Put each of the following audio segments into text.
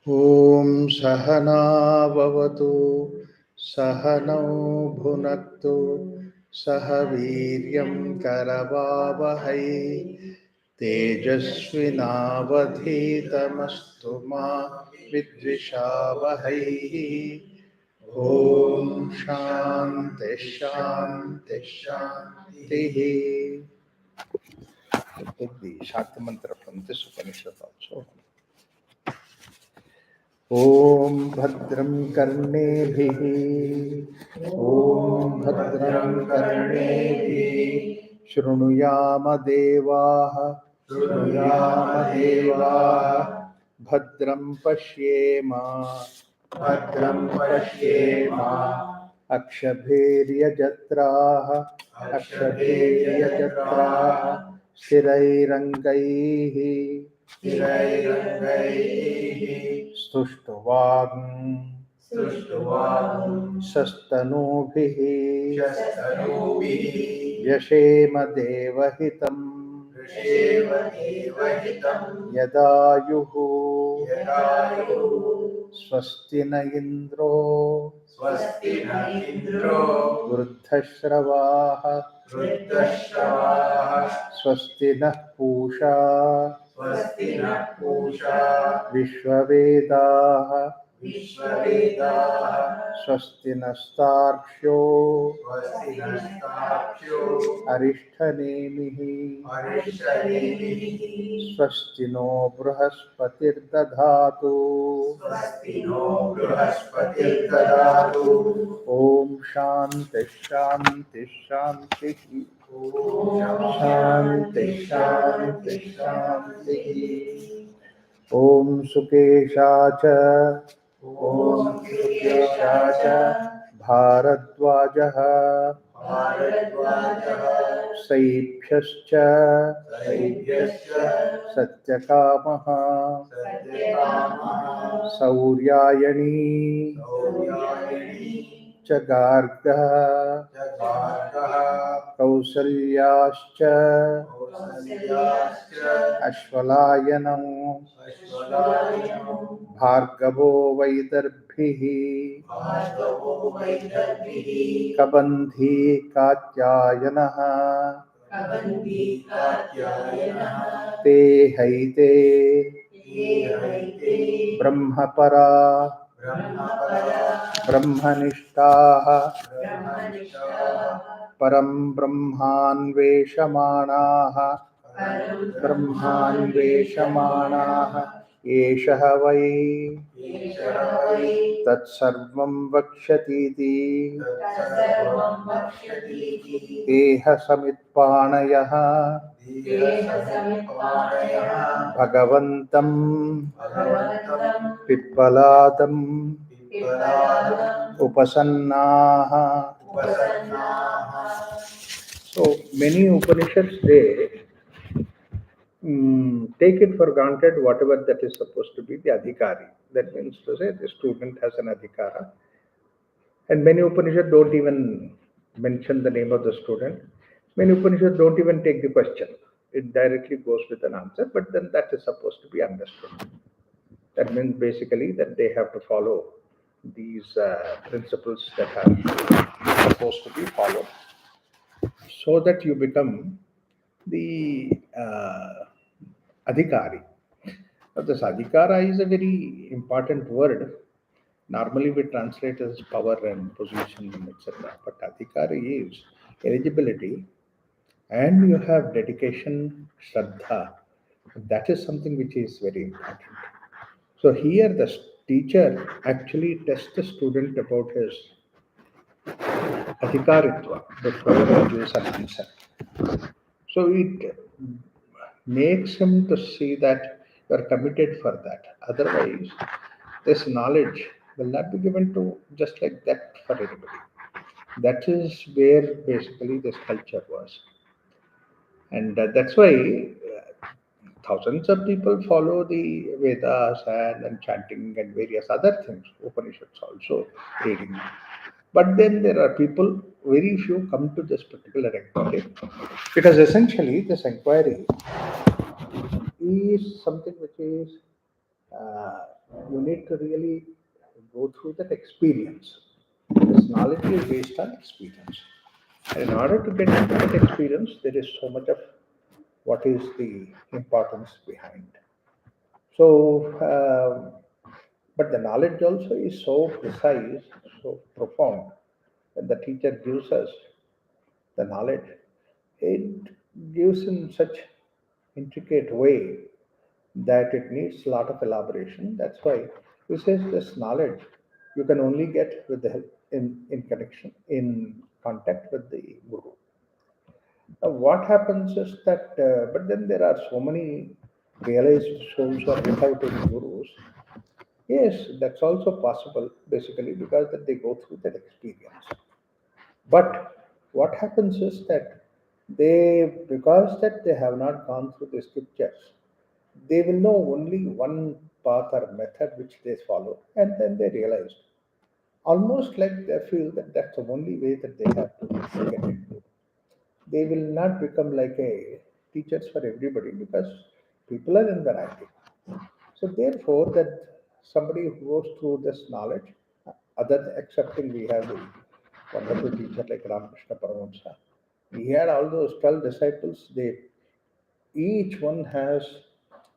ॐ सहना भवतु सहनौ भुनक्तु सह वीर्यं करवावहै तेजस्विनावधीतमस्तु मा विद्विषावहै ॐ शान्ति शान्ति शान्तिः. Take the Shakti mantra from this Upanishad also. ॐ भद्रं कर्णेभिः ॐ भद्रं कर्णेभिः शृणुयाम देवाः भद्रं पश्येम अक्षभेर्यजत्राः स्थिरैरङ्गैः स्तुष्ट्वान् सस्तनूभिः व्यशेम देवहितं यदायुः स्वस्ति न इन्द्रो वृद्धश्रवाः स्वस्ति नः पूषा विश्ववेदाः स्वस्ति नस्तार्क्ष्यो अरिष्ठनेमिः स्वस्ति नो बृहस्पतिर्दधातु ॐ शान्ति शान्ति शान्तिः शान्ति शान्तिः. ॐ सुकेशाच भारद्वाजः सैभ्यश्च सत्यकामः सौर्यायणी च गार्गः कौसल्याश्च अश्वलायनौ भार्गवो वैदर्भिः कबन्धी कात्यायनः ते हैते ब्रह्मपरा ब्रह्मनिष्ठाः परं ब्रह्मान्वेषमाणाः एषः वै तत्सर्वं वक्ष्यतीति देहसमित्पाणयः भगवन्तं पिप्पलादं उपसन्नाः. So many Upanishads, they take it for granted whatever that is supposed to be the adhikari. That means to say the student has an adhikara. And many Upanishads don't even mention the name of the student. Many Upanishads don't even take the question. It directly goes with an answer, but then that is supposed to be understood. That means basically that they have to follow these principles that are supposed to be followed, so that you become the adhikari. Now, this adhikara is a very important word. Normally we translate as power and position, etc. But adhikari is eligibility, and you have dedication, shraddha. That is something which is very important. So here the teacher actually tests the student about his adhikaritva before he gives an answer. So it makes him to see that you are committed for that. Otherwise, this knowledge will not be given to just like that for anybody. That is where basically this culture was. And that's why thousands of people follow the Vedas and chanting and various other things, Upanishads also reading. But then there are people, very few come to this particular inquiry, because essentially this inquiry is something which is uh, you need to really go through that experience. This knowledge is based on experience. And in order to get that experience, there is so much of what is the importance behind. So, but the knowledge also is so precise, so profound. When the teacher gives us the knowledge, it gives in such intricate way that it needs a lot of elaboration. That's why he says this knowledge you can only get with the help in connection, in contact with the guru. What happens is that, but then there are so many realized souls who are without any gurus. Yes, that's also possible, basically, because that they go through that experience. But what happens is that because that they have not gone through the scriptures, they will know only one path or method which they follow, and then they realize, almost like they feel that that's the only way that they have to get into. They will not become like a teachers for everybody because people are in variety. So therefore, that somebody who goes through this knowledge, other than accepting we have the wonderful teacher like Ramakrishna Paramahamsa, he had all those 12 disciples. They each one has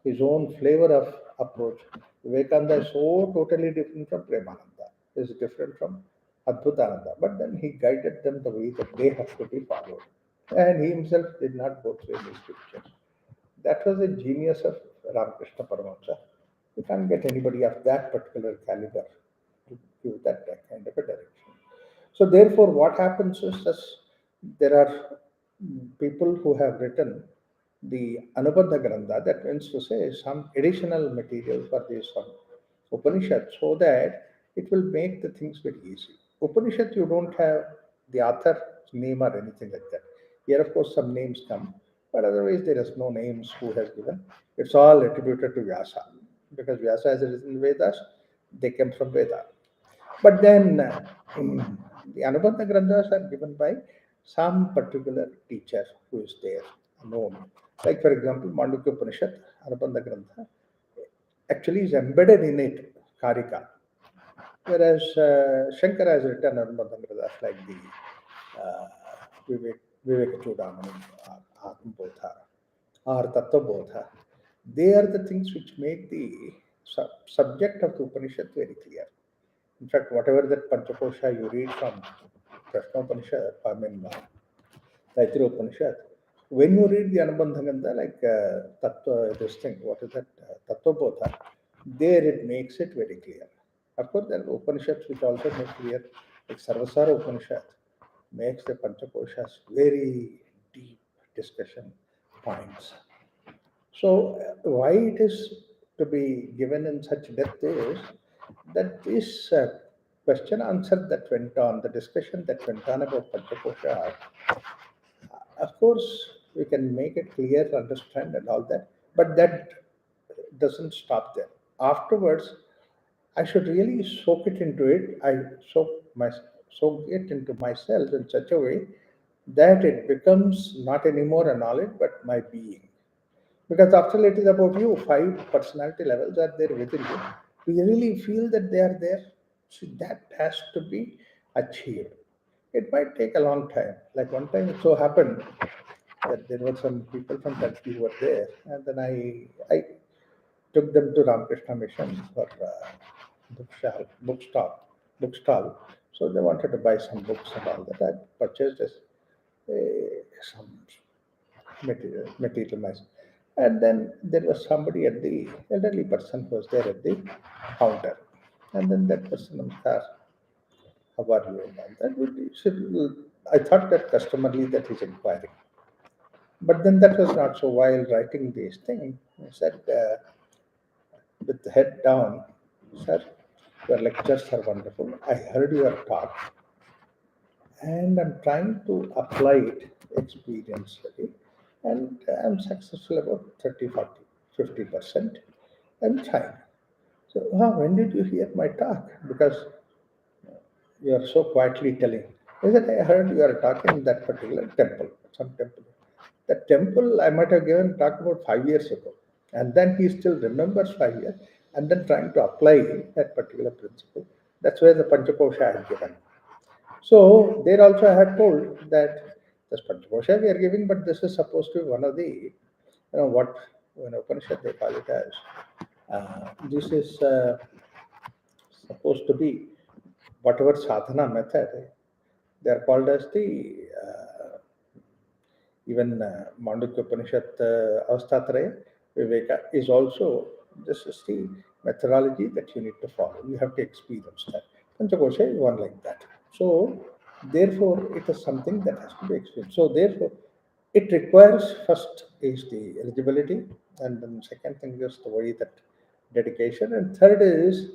his own flavor of approach. Vivekananda is so totally different from Premananda. Is different from Adbhutananda. But then he guided them the way that they have to be followed. And he himself did not go through any scriptures. That was the genius of Ramakrishna Paramahamsa. You can't get anybody of that particular caliber to give that kind of a direction. So therefore, what happens is that there are people who have written the Anubandha Grantha, that means to say some additional material for this Upanishad, so that it will make the things very easy. Upanishad, you don't have the author's name or anything like that. Here, of course, some names come, but otherwise there is no names who has given. It's all attributed to Vyasa, because Vyasa has written Vedas, they came from Veda. But then the Anubandha Granthas are given by some particular teacher who is there, known. Like, for example, Mandukya Upanishad, Anubandha Grantha, actually is embedded in it, Karika. Whereas Shankara has written Anubandha Granthas like the uh, Vivek Chudamani, Atmabodha, or Tattva Bodha. They are the things which make the subject of the Upanishad very clear. In fact, whatever that Panchakosha you read from Prashnopanishad, I mean, Taittiriya Upanishad, when you read the Anubandhaganda, like Tattva, this thing, what is that, Tattva Bodha, there it makes it very clear. Of course, there are Upanishads which also make clear, like Sarvasara Upanishad makes the Panchakoshas very deep discussion points. So, why it is to be given in such depth is that this question answer that went on, the discussion that went on about Panchakosha, of course, we can make it clear, understand, and all that, but that doesn't stop there. Afterwards, I should really soak it into it. Soak it into myself in such a way that it becomes not anymore a knowledge but my being. Because after all, it is about you. Five personality levels are there within you. Do you really feel that they are there? So that has to be achieved. It might take a long time. Like one time, it so happened that there were some people from Turkey who were there, and then I took them to Ramakrishna Mission for bookstall. So they wanted to buy some books and all that. I purchased some material myself. And then there was somebody at the elderly person who was there at the counter. And then that person, Namaskar, how are you? And all that. I thought that customarily that he's inquiring. But then that was not so. While writing this thing, I said, with the head down, sir, your lectures are wonderful. I heard your talk and I'm trying to apply it experientially, and I'm successful about 30, 40, 50%. I'm trying. So, when did you hear my talk? Because you are so quietly telling. Is that I heard you are talking in that particular temple, some temple. That temple I might have given talk about 5 years ago. And then he still remembers 5 years. and then trying to apply that particular principle. That's where the Panchakosha had given. So there also I had told that this Panchakosha we are giving, but this is supposed to be one of the, what in Upanishad they call it as. This is supposed to be whatever sadhana method they are called as the even Mandukya Upanishad Avastatraya Viveka is also, this is the methodology that you need to follow. You have to experience that. Panchakosha is one like that. So therefore it is something that has to be experienced. So therefore it requires, first is the eligibility, and then second thing is the way that dedication, and third is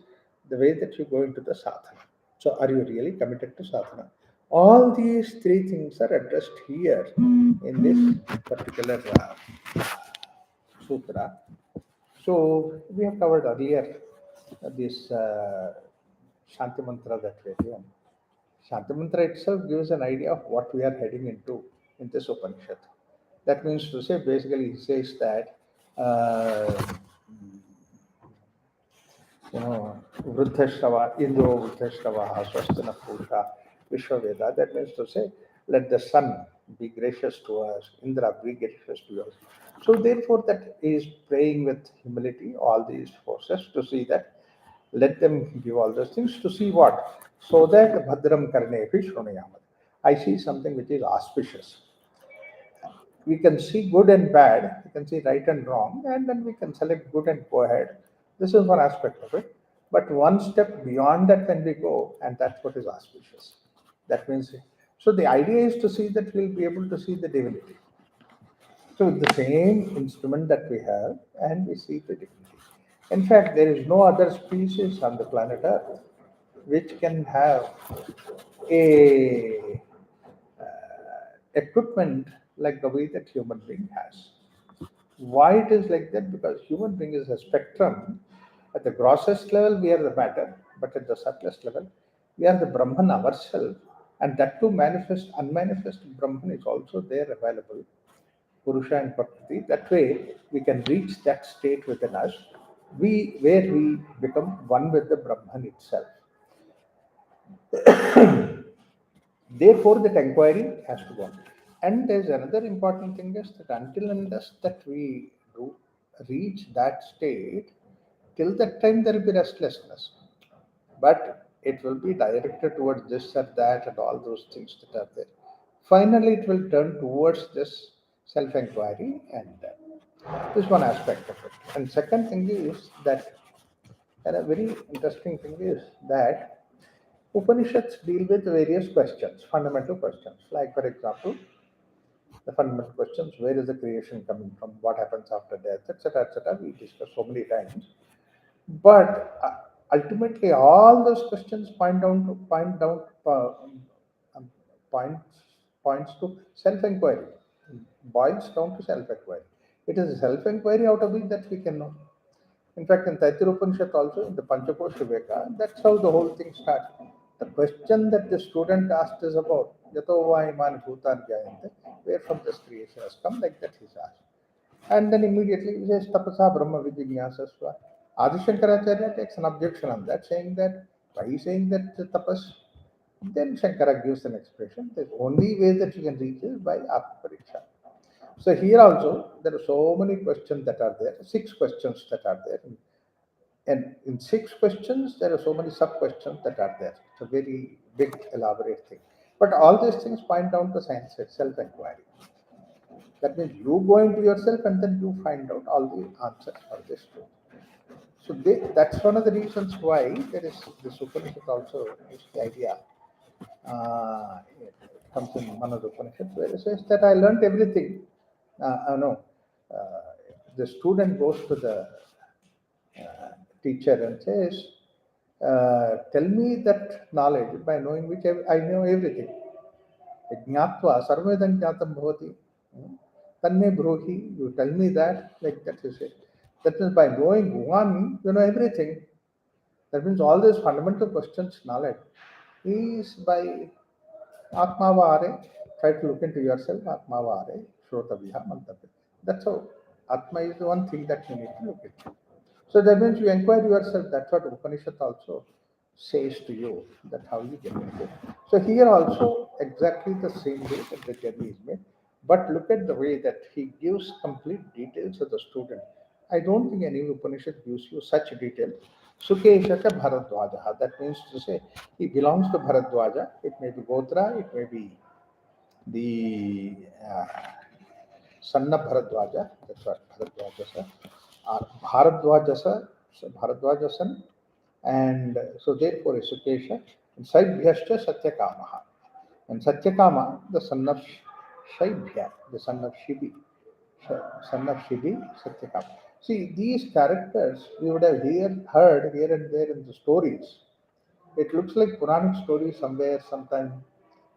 the way that you go into the sadhana. So are you really committed to sadhana? All these three things are addressed here in this particular sutra. So we have covered earlier this Shanti mantra that we are doing. Shanti mantra itself gives an idea of what we are heading into in this Upanishad. That means to say, basically, he says that Vruddhashrava, Indro Vruddhashrava, Swastina Purusha, Vishwaveda. That means to say, let the sun be gracious to us, Indra be gracious to us. So therefore, that is praying with humility all these forces to see that, let them give all those things to see what? So that Bhadram Karne Shrunayamad. I see something which is auspicious. We can see good and bad, we can see right and wrong, and then we can select good and go ahead. This is one aspect of it. But one step beyond that when we go, and that's what is auspicious. That means, so the idea is to see that we'll be able to see the divinity. So the same instrument that we have, and we see the divinity. In fact, there is no other species on the planet Earth which can have a equipment like the way that human being has. Why it is like that? Because human being is a spectrum. At the grossest level, we are the matter, but at the subtlest level, we are the Brahman ourselves, and that too manifest, unmanifest Brahman is also there available, Purusha and Prakriti. That way, we can reach that state within us, where we become one with the Brahman itself. Therefore, that inquiry has to go on. And there's another important thing is that until and unless that we do reach that state, till that time there will be restlessness. But it will be directed towards this or that and all those things that are there. Finally, it will turn towards this self-inquiry, and this one aspect of it. And second thing is that, and a very interesting thing is that Upanishads deal with various questions, fundamental questions. Like, for example, the fundamental questions: where is the creation coming from? What happens after death, etc., etc. We discussed so many times. But ultimately, all those questions um, points points to self-inquiry. Boils down to self-inquiry. It is self-inquiry out of which that we can know. In fact, in Taittiriya Upanishad also, in the Panchakosha Viveka, that's how the whole thing starts. The question that the student asked is about Yato va iman bhutan jayante, where from this creation has come, like that he's asked. And then immediately he says tapasa brahma vijignasasva. Adi Shankaracharya takes an objection on that, saying that why he's saying that the tapas. Then Shankara gives an expression. The only way that you can reach is by Atma Pariksha. So here also there are so many questions that are there, six questions that are there. And in six questions, there are so many sub questions that are there. It's a very big, elaborate thing. But all these things point down to science, self inquiry. That means you go into yourself and then you find out all the answers for this too. So that's one of the reasons why there is this Upanishad also is the idea. It comes in one of the Upanishads where it says that I learned everything. No, uh, the student goes to the teacher and says, tell me that knowledge by knowing which I know everything. Jnatva sarvedam jnatam bhavati. Tanme brohi, you tell me that, like that you say. That means by knowing one, you know everything. That means all these fundamental questions, knowledge, is by Atmavare. Try to look into yourself, Atmavare, Shrotaviha, Mantavya. That's how. Atma is the one thing that you need to look into. So that means you inquire yourself. That's what Upanishad also says to you. That how you get into it. So here also exactly the same way that the journey is made. But look at the way that he gives complete details to the student. I don't think any Upanishad gives you such detail. Sukeshaka Bharadwaja. That means to say he belongs to Bharadwaja. It may be Gotra, it may be the son of Bharadwaja. That's what Bharadwaja sir. Or Bharadwaja sir. So Bharadwaja son. And so therefore Sukesha. And Saibhyascha Satyakamaha. And Satyakama, the son of Shaibhya, the son of Shibi. Son of Shibi, Satyakama. See, these characters we would have heard here and there in the stories. It looks like Puranic stories somewhere, sometime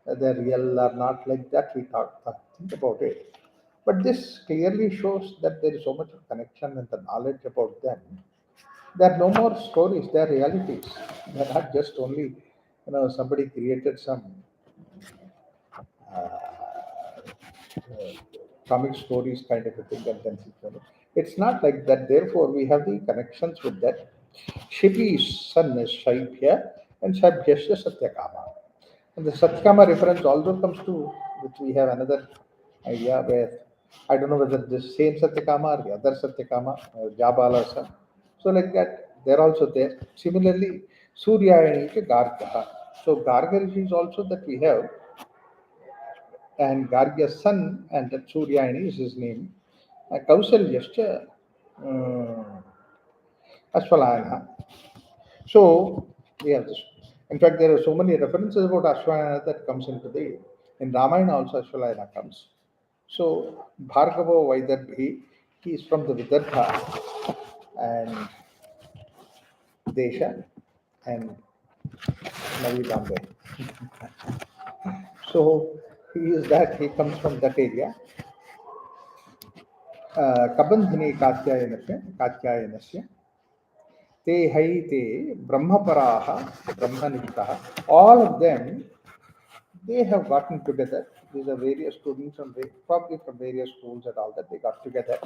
they're real or not, like that we think about it. But this clearly shows that there is so much of connection and the knowledge about them. They are no more stories, they are realities. They're not just only, somebody created some comic stories kind of a thing and then it's not like that. Therefore, we have the connections with that. Shipi's son is Shaibhya and Shaibhyasya Satyakama. And the Satyakama reference also comes to, which we have another idea where I don't know whether this same Satyakama or the other Satyakama, Jabala son. So like that, they're also there. Similarly, Suryayani to Gargaha. So Garga Rishi is also that we have, and Gargya's son, and that Suryayani is his name. Kausalyascha Ashwalayana. So we have this. In fact, there are so many references about Ashwayana that comes into the in Ramayana also Ashwalayana comes. So Bhargava Vaidarbhi, he is from the Vidarbha and Desha and Navi Bombay. So he is that he comes from that area. Kabandhini Katyayanasya te haite brahmaparaha brahmanishtaha. All of them, they have gotten together. These are various students from probably from various schools and all that. They got together.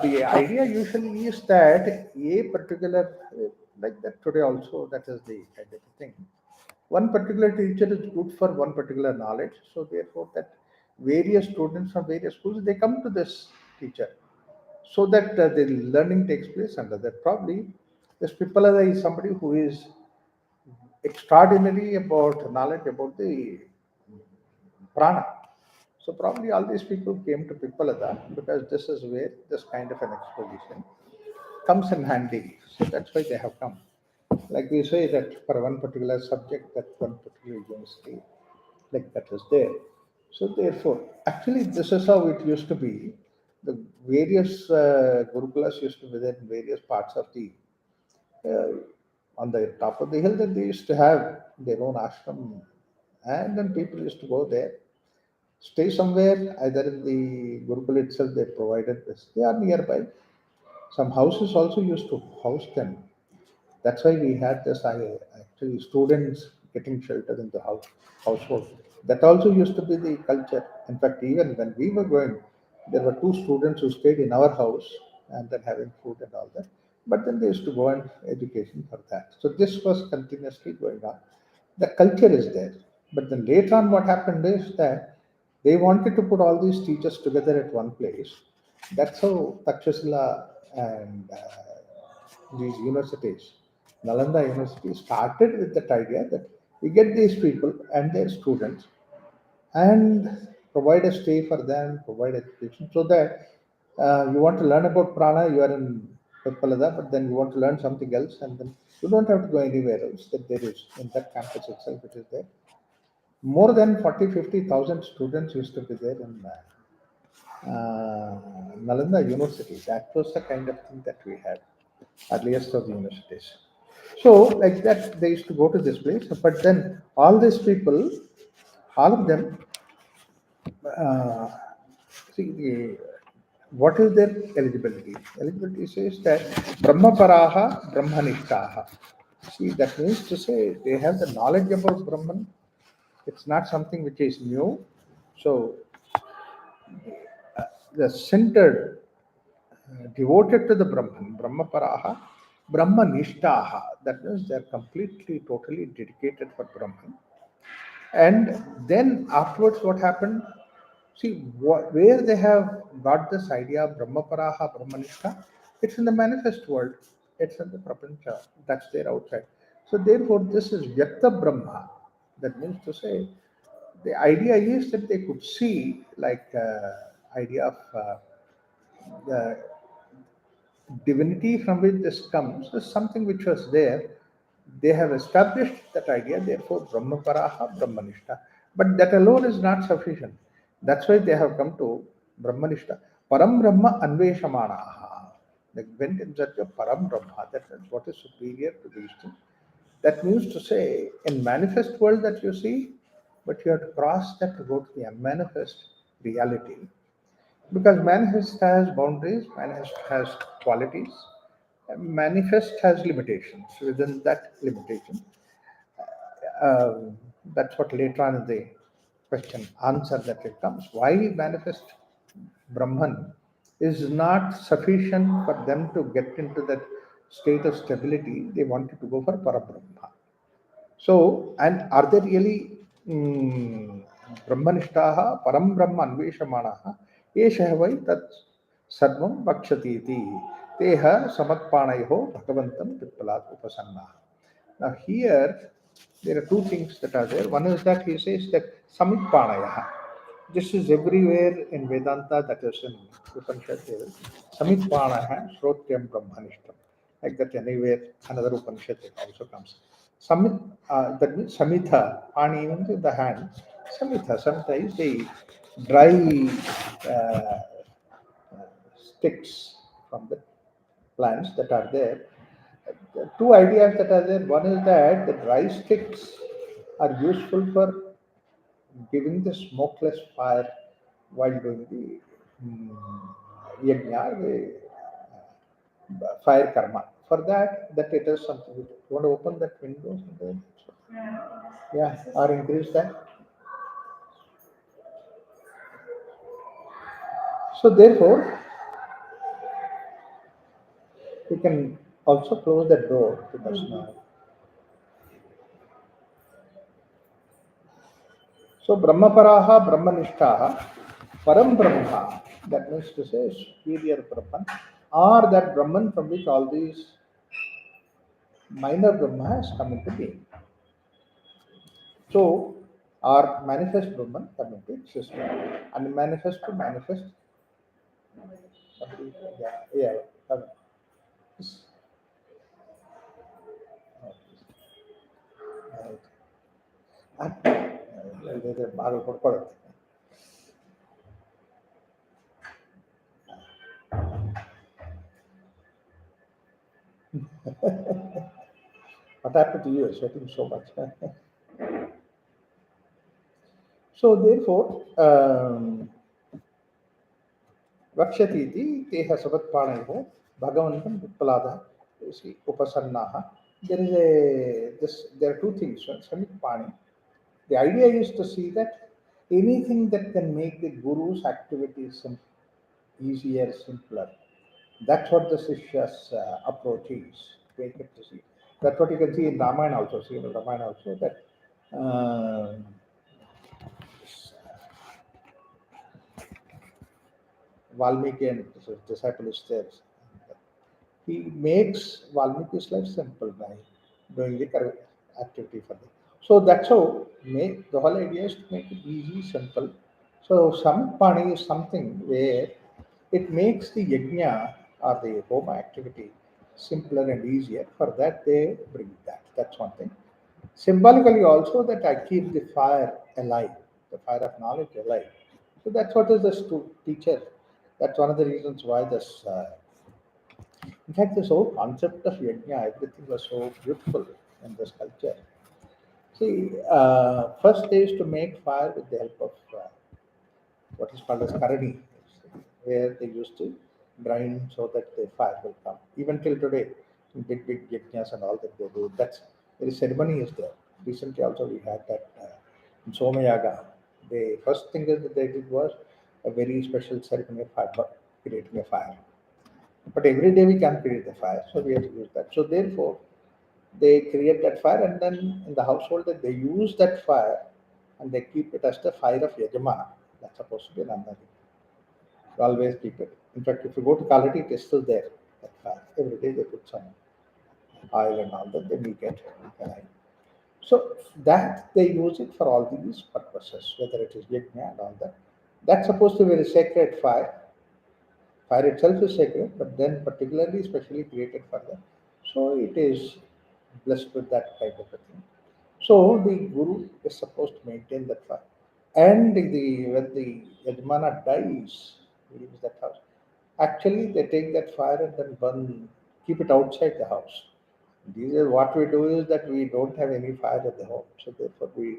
The idea usually is that a particular, like that today also, that is the kind of thing. One particular teacher is good for one particular knowledge. So therefore, that various students from various schools they come to this teacher, so that the learning takes place under that. Probably this Pipalada is somebody who is extraordinary about knowledge about the prana. So probably all these people came to Pipalada because this is where this kind of an exposition comes in handy. So that's why they have come. Like we say that for one particular subject, that one particular university, like that is there. So therefore, actually, this is how it used to be. The various gurukulas used to be there in various parts of the uh, on the top of the hill. That they used to have their own ashram, and then people used to go there, stay somewhere, either in the gurukul itself. They provided this. They are nearby. Some houses also used to house them. That's why we had this actually students getting shelter in the household. That also used to be the culture. In fact, even when we were going, there were two students who stayed in our house and then having food and all that. But then they used to go and education for that. So this was continuously going on. The culture is there. But then later on, what happened is that they wanted to put all these teachers together at one place. That's how Takshashila and these universities, Nalanda University, started with that idea that we get these people and their students and provide a stay for them, provide education, so that you want to learn about prana, you are in Pepalada, but then you want to learn something else, and then you don't have to go anywhere else. That there is in that campus itself, it is there. More than 40, 50,000 students used to be there in Nalanda University. That was the kind of thing that we had earliest of the universities. So, like that, they used to go to this place, but then all these people, all of them, uh, see, what is their eligibility? Eligibility says that Brahmaparaha Brahmanishtaha. See, that means to say they have the knowledge about Brahman. It's not something which is new. So, the centered devoted to the Brahman, Brahmaparaha, Brahmanishtaha. That means they are completely, totally dedicated for Brahman. And then afterwards, what happened? See, where they have got this idea of Brahmaparaha, Brahmanishta, it's in the manifest world, it's in the Prapancha, that's there outside. So, therefore, this is Vyakta Brahma. That means to say, the idea is that they could see, like, idea of the divinity from which this comes is something which was there. They have established that idea, therefore Brahmaparaha, Brahmanishta. But that alone is not sufficient. That's why they have come to Brahmanishta. Param Brahma Anveshamanaha. They went in search of Param Brahma. That is what is superior to these things. That means to say, in manifest world that you see, but you have to cross that to go to the unmanifest reality, because manifest has boundaries, manifest has qualities, manifest has limitations. Within that limitation, that's what later on in the question answer that it comes. Why manifest Brahman is not sufficient for them to get into that state of stability. They wanted to go for Parabrahma. So, and are they really Brahmanishtaha, Param Brahma Anveshamanaha, Esha vai tat Sarvam Vakshati Teha Samatpanayo Bhagavantam Pipalat Upasanna. Now, here there are two things that are there. One is that he says that Samitpanaya. This is everywhere in Vedanta, that is in Upanishad. Samitpanaya, Shrotyam Brahmanishtam. Like that, anywhere, another Upanishad also comes. Samit, that means Samitha, Pani means the hand. Samitha, sometimes the dry uh, sticks from the plants that are there. The two ideas that are there. One is that the dry sticks are useful for giving the smokeless fire while doing the yajna, the fire karma. For that it is something. You want to open that window? Yeah, or increase that. So therefore, you can also close the door because now. So Brahmaparaha, Brahmanishtaha, Param Brahma, that means to say superior Brahman, or that Brahman from which all these minor Brahma has come into being. So, our manifest Brahman come into existence, and manifest to manifest. Yeah, yeah. Yes. ಇದು ಬಾಗಿಲು ಕೊಡ್ಕೊಡುತ್ತೆ. What happened to you? You're sweating so much. So therefore, Vakshati teha savatpanayo bhagavantam vippalada. You see, upasannaha. There is there are two things. One, Samitpani. The idea is to see that anything that can make the guru's activities easier, simpler. That's what the Shishya's approach is. Make it to see. That's what you can see in Ramayana also. See in Ramayana also that uh, Valmiki and his disciple is there. He makes Valmiki's life simple by doing the correct activity for them. So that's how the whole idea is to make it easy, simple. So Sampani is something where it makes the yajna or the homa activity simpler and easier. For that they bring that. That's one thing. Symbolically also that I keep the fire alive, the fire of knowledge alive. So that's what is the teacher. That's one of the reasons why this in fact, this whole concept of yajna, everything was so beautiful in this culture. See, first they used to make fire with the help of what is called as karani, where they used to grind so that the fire will come. Even till today, in big yajnas and all that they do, that's the ceremony is there. Recently also we had that in Somayaga. The first thing that they did was a very special ceremony of fire, creating a fire. But every day we can't create the fire, so we have to use that. So therefore, they create that fire, and then in the household that they use that fire, and they keep it as the fire of Yajamana. That's supposed to be Nandadi. You always keep it. In fact, if you go to quality, it is still there. That fire. Every day they put some oil and all that, then you get it. So that they use it for all these purposes, whether it is yajna and all that. That's supposed to be a sacred fire. Fire itself is sacred, but then particularly specially created for that. So it is blessed with that type of a thing. So the guru is supposed to maintain that fire. And when the Yajmana dies, leaves that house. Actually, they take that fire and then burn, keep it outside the house. These are what we do is that we don't have any fire at the home, so therefore we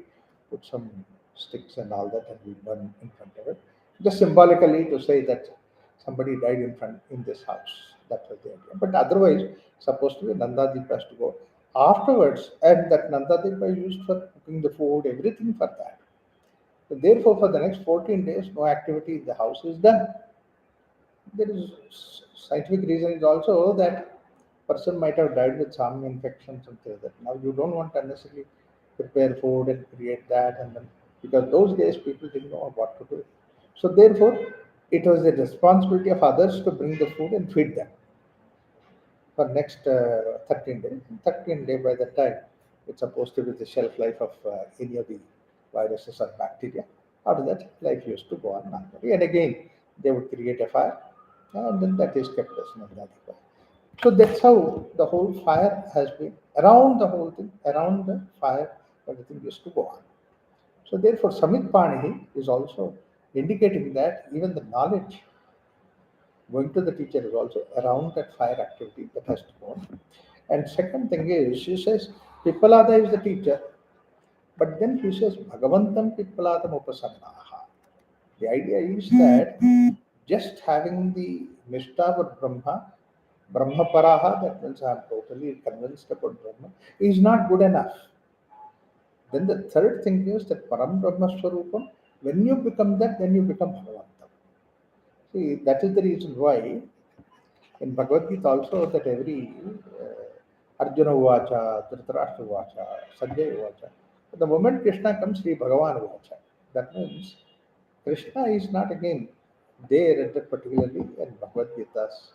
put some sticks and all that, and we burn in front of it, just symbolically to say that somebody died in this house. That was the idea. But otherwise, supposed to be Nanda Deepa has to go afterwards, and that Nanda Deepa is used for cooking the food, everything for that. So therefore, for the next 14 days, no activity in the house is done. There is scientific reason is also that person might have died with some infection, something like that. Now you don't want to unnecessarily prepare food and create that, and then because those days people didn't know what to do. So therefore, it was the responsibility of others to bring the food and feed them for next 13 days. 13 day by the time it's supposed to be the shelf life of any of the viruses or bacteria. After that, life used to go on normally. And again, they would create a fire, and then that is kept as Nandadika. So that's how the whole fire has been around the whole thing, around the fire, everything used to go on. So therefore, Samit Panihi is also indicating that even the knowledge going to the teacher is also around that fire activity that has to go on. And second thing is, she says, Pippalada is the teacher, but then he says, Bhagavantam Pippaladam Upasannaha. The idea is that just having the Nishta for Brahma Paraha, that means I am totally convinced about Brahma, is not good enough. Then the third thing is that Param Brahma Swarupam, when you become that, then you become Bhagavantam. See, that is the reason why in Bhagavad Gita also that every Arjuna Uvacha, Dhritarashtra Uvacha, Sanjay Uvacha. The moment Krishna comes, Sri Bhagavan Uvacha. That means Krishna is not again there at that particularly in Bhagavad Gita's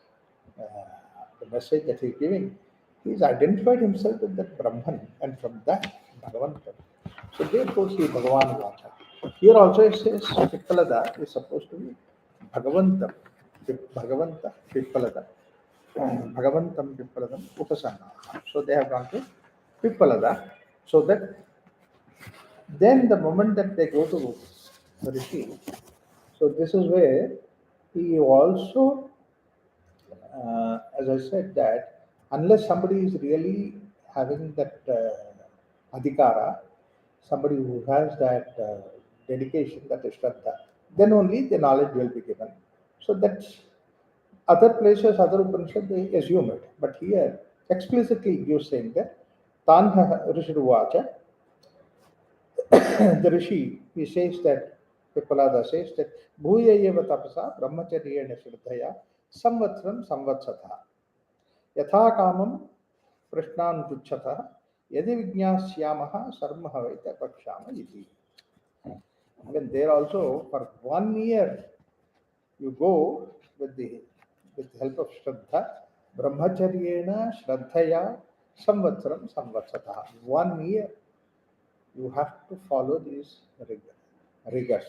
uh, the message that he is giving. He has identified himself with that Brahman, and from that Bhagavan comes. So therefore, Sri Bhagavan Uvacha. Here also it says Pippalada is supposed to be Bhagavanta, Bhagavanta Pippalada. Bhagavantam Pippaladam Upasanna. So they have gone to Pippalada. So that then the moment that they go to Rishi, so this is where he also, as I said, that unless somebody is really having that adhikara, somebody who has that dedication, that is Shraddha, then only the knowledge will be given. So that's other places, other Upanishads, they assume it. But here, explicitly gives saying that Tanha Rishiruvacha, the Rishi, he says that, Pippalada says that, Bhuya eva tapasa brahmacharyena shraddhaya samvatsram samvatsatha yatha kamam prashnan tuchatha yadi vijnasyamaha sarmaha vaita pakshama iti. Even there also, for 1 year, you go with the help of Shraddha, Brahmacharyena Shraddhaya Samvatsaram Samvatsata. 1 year you have to follow these rigors.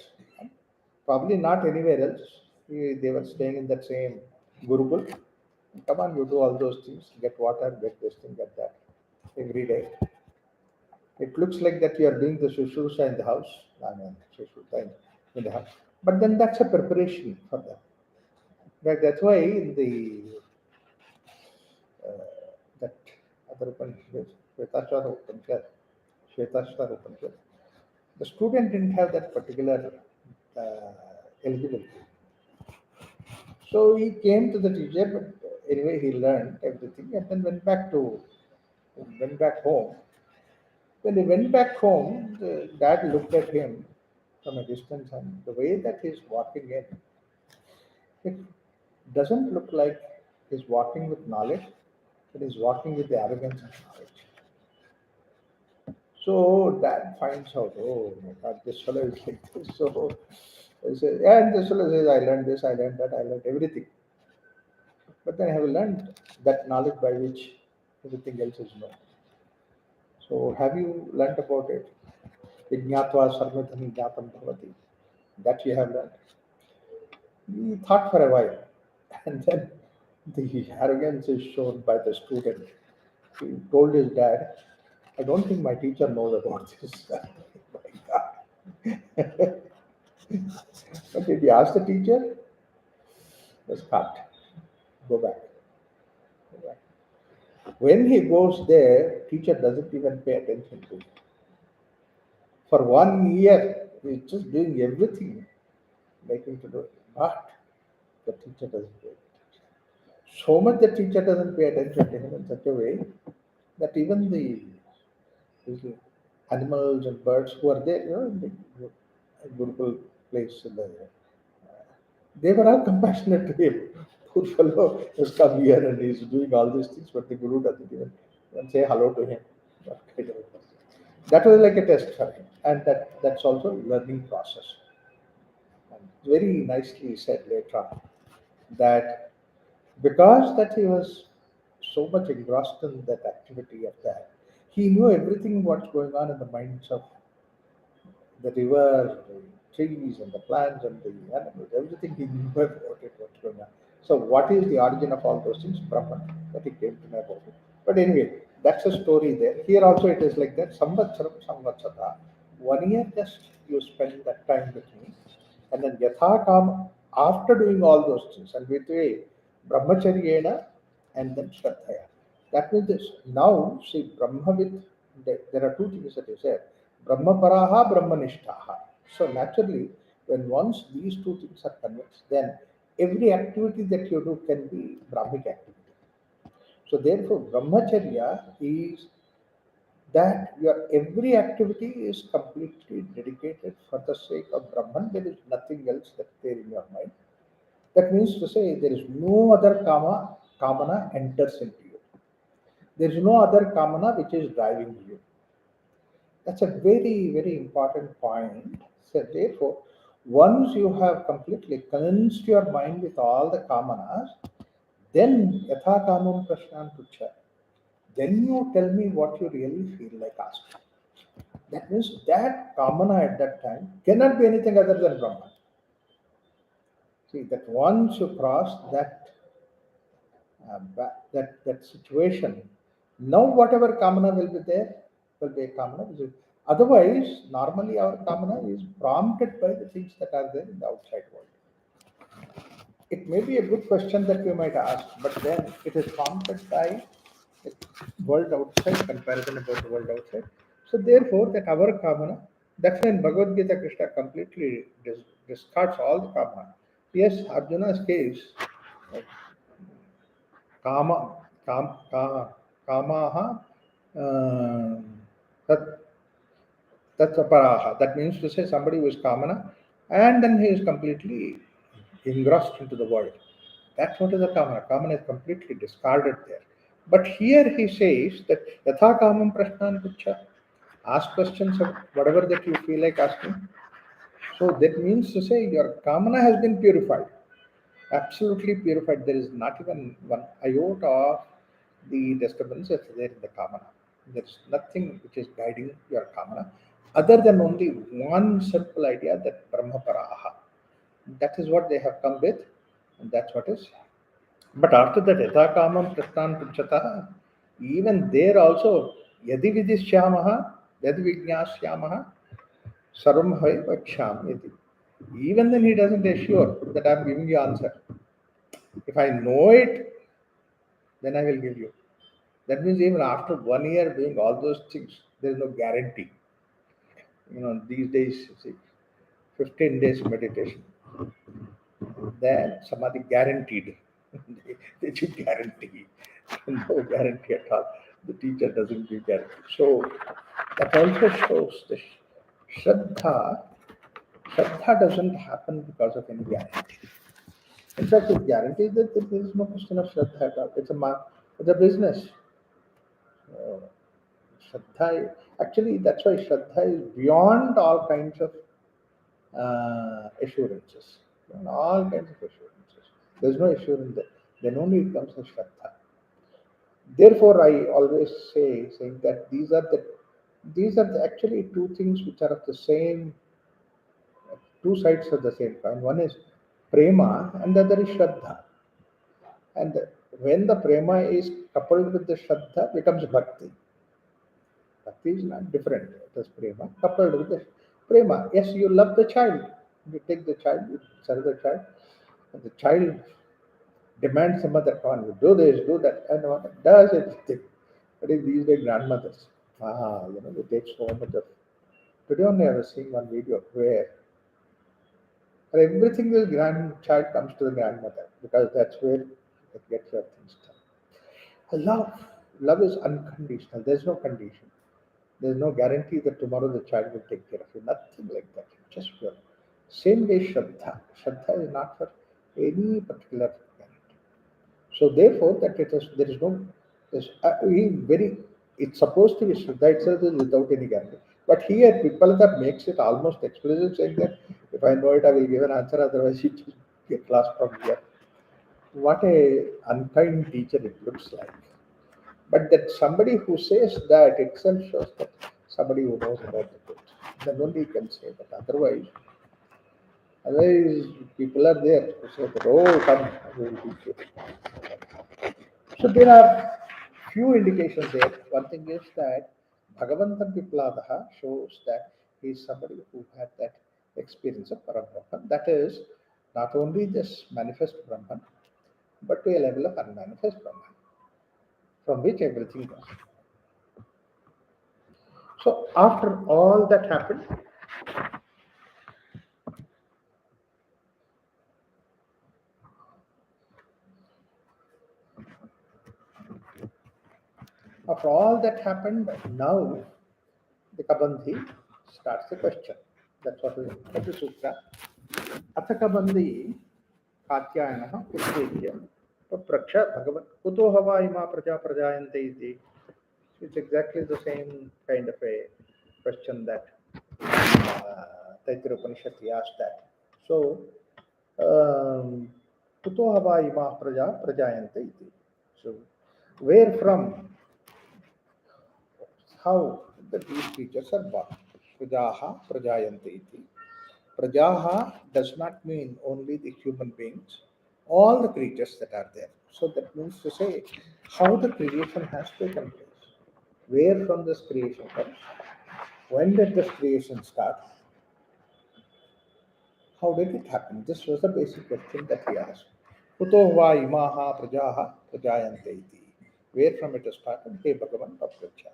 Probably not anywhere else. They were staying in that same Gurukul. Come on, you do all those things, get water, get this thing, get that every day. It looks like that you are doing the Shushrusha in the house. I mean, Shushrusha in the house. But then that's a preparation for them. That's why in the that other Upanishad, Shvetashvara Upanishad, the student didn't have that particular uh, eligibility. So he came to the teacher, but anyway he learned everything and then went back home. When he went back home, the dad looked at him from a distance, and the way that he's walking in, it doesn't look like is walking with knowledge, but is walking with the arrogance of knowledge. So dad finds out, oh my God, this fellow is like this. So he says, yeah, and this fellow says, I learned this, I learned that, I learned everything. But then I have learned that knowledge by which everything else is known. So have you learned about it? Vigyatva sarvadhani jnatam bhavati. That you have learned. He thought for a while. And then the arrogance is shown by the student. He told his dad, I don't think my teacher knows about this. My God. But did he ask the teacher? Was cut. Go back. Go back. When he goes there, teacher doesn't even pay attention to him. For 1 year, he's just doing everything, making to do it. But the teacher doesn't pay attention. So much the teacher doesn't pay attention to him in such a way that even the animals and birds who are there, in the Gurukul place, they were all compassionate to him. Poor fellow has come here and he's doing all these things, but the Guru doesn't even say hello to him. What kind of a person? That was like a test for him, and that's also learning process. And very nicely said later on that because that he was so much engrossed in that activity of that, he knew everything what's going on in the minds of the river, the trees and the plants and the animals, everything he knew about it, what's going on. So what is the origin of all those things? Brahman, that he came to know about it. But anyway, that's a story there. Here also it is like that. Samvatsaram samvatsata. 1 year just you spend that time with me. And then yathakam, after doing all those things, and with a brahmacharyena and then shraddhaya. That means this. Now, see, Brahma with, there are two things that is there. Brahmaparaha, Brahmanishtaha. So naturally, when once these two things are convinced, then every activity that you do can be Brahmic activity. So therefore, Brahmacharya is that your every activity is completely dedicated for the sake of Brahman. There is nothing else that's there in your mind. That means to say there is no other kamana enters into you. There is no other kamana which is driving you. That's a very, very important point. So therefore, once you have completely cleansed your mind with all the kamanas, then yatha kamam prashnan pucha. Then you tell me what you really feel like asking. That means that kamana at that time cannot be anything other than Brahman. See that once you cross that situation, now whatever kamana will be there will be a kamana. Otherwise, normally our kamana is prompted by the things that are there in the outside world. It may be a good question that we might ask, but then it is prompted by the world outside, comparison about the world outside. So therefore, that our kamana, that's when Bhagavad Gita Krishna completely discards all the kamana. Yes, Arjuna's case, like, kama kamaha tat tataparaha. That means to say somebody who is kamana and then he is completely engrossed into the world. That's what is a kamana. Kamana is completely discarded there. But here he says that yatha kamam prashnan pucha. Ask questions of whatever that you feel like asking. So that means to say your kamana has been purified, absolutely purified. There is not even one iota of the disturbance that's there in the kamana. There is nothing which is guiding your kamana other than only one simple idea that Brahmaparaha. That is what they have come with, and that's what is. But after that, Yatha Kamam Prastan Puchata, even there also, Yadi Vidishyamaha, Yadi Vijnashyamaha, Sarvam Hai Vaksham Yadi. Even then, he doesn't assure that I'm giving you answer. If I know it, then I will give you. That means even after 1 year doing all those things, there is no guarantee. These days, see, 15 days meditation, then samadhi guaranteed. they give guarantee. No guarantee at all. The teacher doesn't give guarantee. So that also shows the Shraddha. Shraddha doesn't happen because of any guarantee. In fact, it guarantees that there is no question of Shraddha at all. It's a business. Uh, Shraddha, actually, that's why Shraddha is beyond all kinds of assurances. Beyond all kinds of assurances. There's no assurance there. Then only it comes as Shraddha. Therefore, I always saying that actually two things which are of the same, two sides of the same coin. One is prema and the other is Shraddha. And when the prema is coupled with the Shraddha, becomes bhakti. Bhakti is not different. It is prema coupled with the prema. Yes, you love the child. You take the child, you serve the child, and the child demands the mother, come on, you do this, do that, and what does everything. But in these days, grandmothers, they take so much of. Today only I was seeing one video where everything the grandchild comes to the grandmother because that's where it gets her things done. Love is unconditional. There's no condition. There's no guarantee that tomorrow the child will take care of you. Nothing like that. Just pure. Same way Shraddha. Shraddha is not for any particular guarantee. So therefore, that there is no, it's supposed to be Shraddha itself is without any guarantee. But here, people that makes it almost explicit, saying that if I know it, I will give an answer. Otherwise, it will get lost from here. What a unkind teacher it looks like. But that somebody who says that itself shows that somebody who knows about the truth. Then only you can say that. Otherwise, people are there who say that, oh, come, we will teach you. So there are few indications there. One thing is that Bhagavantam Vipladaha shows that he is somebody who had that experience of Parabrahman. That is not only this manifest Brahman, but to a level of unmanifest Brahman, from which everything goes. So after all that happened, now the Kabandhi starts the question. That's what is the sutra. Athakabandhi Katyayana Utpekya Praksha Bhagavan Kuto Hava Ima Praja Prajayante iti. It's exactly the same kind of a question that Taittiriya Upanishad asked that. So, Kuto Hava Ima Praja Prajayante iti. So, where from, how these creatures are born? Prajaha Prajayante iti. Prajaha does not mean only the human beings, all the creatures that are there. So that means to say how the creation has taken place, where from this creation comes, when did this creation start, how did it happen? This was the basic question that he asked. Kuto va imaha prajaha prajayante iti. Where from it started, hey Bhagavan Papracha.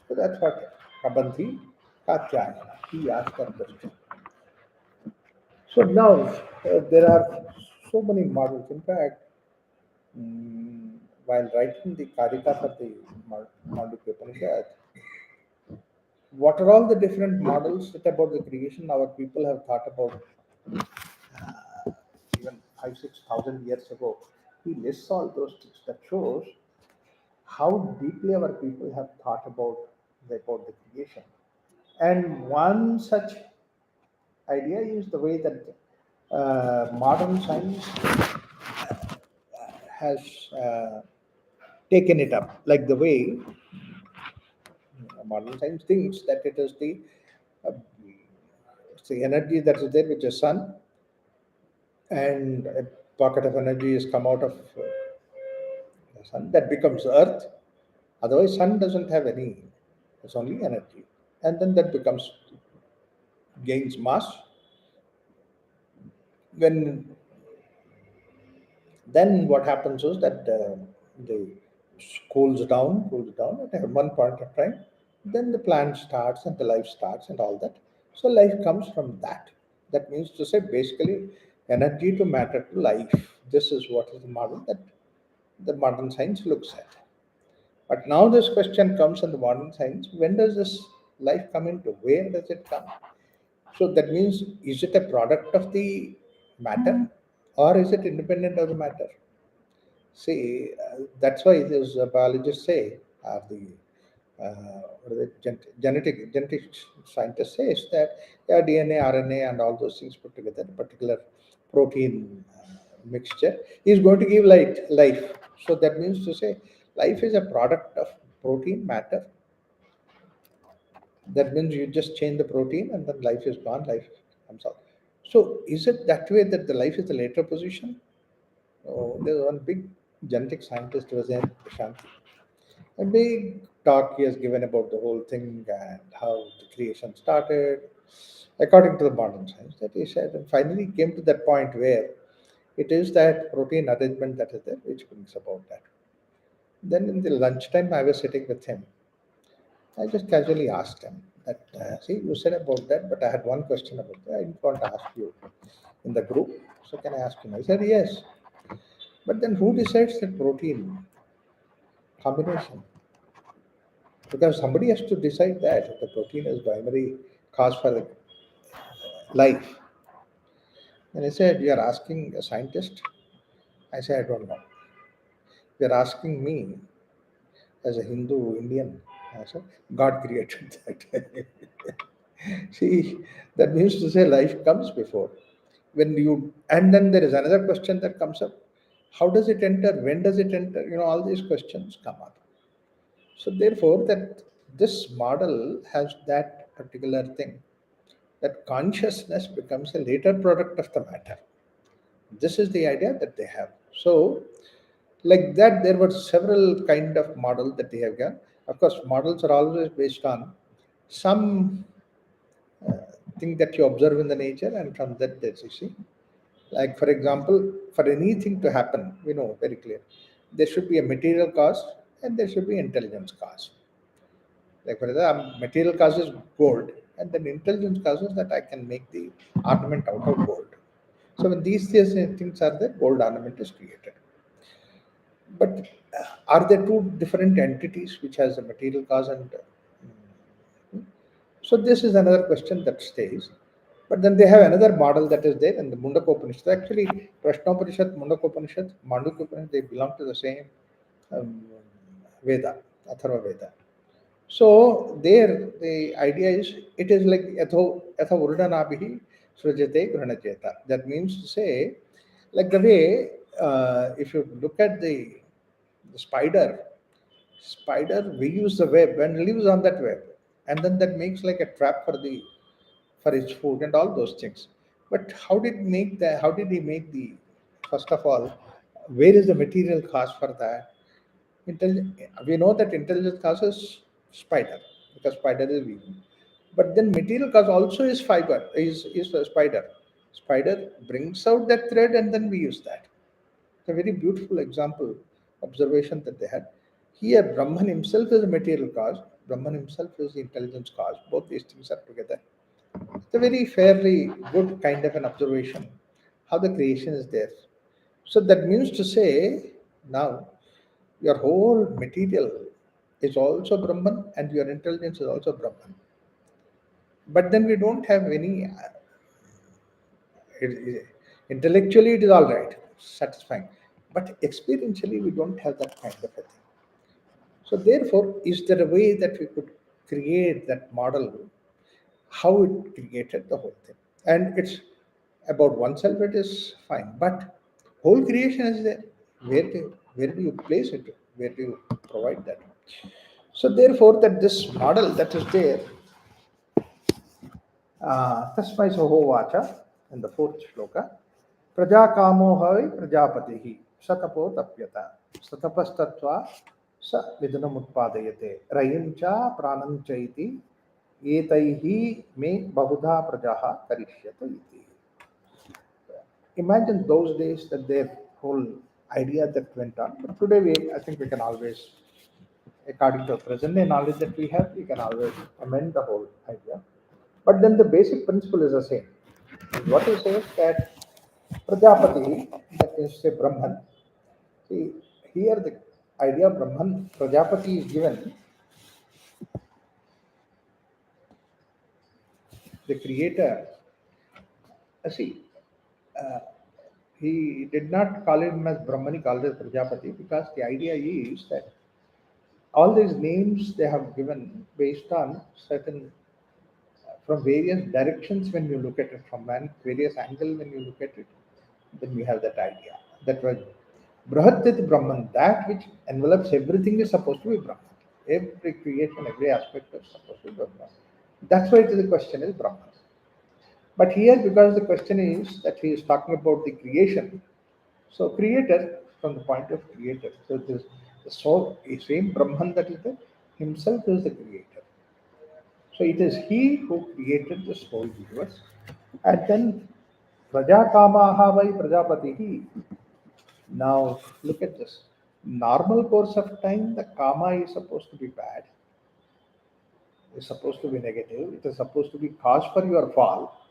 So that's what Kabandhi Katyayana, he asked that question. So now there are so many models. In fact, while writing the Karikas of the Mandukya Upanishad, what are all the different models that about the creation our people have thought about even 5,000 to 6,000 years ago? He lists all those things that shows how deeply our people have thought about the creation. And one such idea is the way that modern science has taken it up, like the way modern science thinks that it is uh, it's the energy that is there, which is sun, and a pocket of energy has come out of the sun that becomes earth. Otherwise, sun doesn't have any; it's only energy, and then that becomes gains mass. When then what happens is that the cools down at one point of time. Then the plant starts and the life starts and all that. So life comes from that. That means to say basically energy to matter to life. This is what is the model that the modern science looks at. But now this question comes in the modern science: when does this life come into? Where does it come? So that means, is it a product of the matter, or is it independent of the matter? See, that's why those biologists say, the what is it, genetic scientist says that, yeah, DNA, RNA, and all those things put together, a particular protein mixture is going to give life. So that means to say, life is a product of protein matter. That means you just change the protein and then life is gone, life comes out. So is it that way that the life is the later position? Oh, there's one big genetic scientist was in Shanti. A big talk he has given about the whole thing and how the creation started, according to the modern science. That he said, and finally came to that point where it is that protein arrangement that is there which brings about that. Then in the lunchtime, I was sitting with him. I just casually asked him that, see, you said about that, but I had one question about that. I didn't want to ask you in the group. So can I ask him? I said, yes. But then who decides the protein combination? Because somebody has to decide that if the protein is primary cause for the life. And I said, you are asking a scientist? I said, I don't know. You are asking me as a Hindu Indian. I said, God created that. See, that means to say life comes before. When you, and then there is another question that comes up. How does it enter? When does it enter? All these questions come up. So therefore, that this model has that particular thing, that consciousness becomes a later product of the matter. This is the idea that they have. So, like that, there were several kind of models that they have got. Of course, models are always based on some thing that you observe in the nature, and from that you see. Like for example, for anything to happen, we know very clear, there should be a material cause and there should be intelligence cause. Like for example, material cause is gold, and then intelligence causes that I can make the ornament out of gold. So when things are there, gold ornament is created. But are there two different entities which has a material cause and so this is another question that stays. But then they have another model that is there in the Mundakopanishad. Actually, Prashnopanishad, Mundakopanishad, Mandukya, they belong to the same um, Veda, Atharva Veda. So there, the idea is it is like yatha urdhanabihi srujate granacheta. That means to say, like the way if you look at the spider we use the web and lives on that web, and then that makes like a trap for its food and all those things. But how did he make the, first of all, where is the material cost for that? We know that intelligence causes spider, because spider is vegan. But then material cause also is fiber, is a spider. Spider brings out that thread and then we use that. It's a very beautiful example, observation that they had. Here, Brahman himself is a material cause, Brahman himself is the intelligence cause. Both these things are together. It's a very fairly good kind of an observation, how the creation is there. So that means to say, now your whole material is also Brahman and your intelligence is also Brahman. But then we don't have any, intellectually it is all right, satisfying. But experientially we don't have that kind of a thing. So therefore, is there a way that we could create that model, how it created the whole thing? And it's about oneself, it is fine. But whole creation is there. Where do you place it? Where do you provide that? So therefore, that this model that is there, Tasmai Sohovacha in the fourth shloka, Prajakamo hai Prajapatihi Satapo Tapyata Satapastatva Sa Vidunamutpadayate Rayincha Prananchaiti Etaihi Me Bahudha Prajaha Karishyata iti. Imagine those days that their whole idea that went on. But today I think we can always, according to the present day knowledge that we have, we can always amend the whole idea. But then the basic principle is the same. What he says that Prajapati, that is say Brahman. See, here the idea of Brahman, Prajapati is given, the creator. See, he did not call him as Brahman, he called it Prajapati because the idea is that all these names they have given based on certain from various directions when you look at it from various angle when you look at it, then we have that idea. That was Brahatit Brahman, that which envelops everything is supposed to be Brahman. Every creation, every aspect is supposed to be Brahman. That's why the question is Brahman. But here, because the question is that he is talking about the creation, so creator from the point of creator. So this the soul, the same Brahman that is there, himself is the creator. So it is he who created this whole universe. And then Prajakamaha vai Prajapatihi. Now look at this. Normal course of time, the karma is supposed to be bad, is supposed to be negative, it is supposed to be cause for your fall.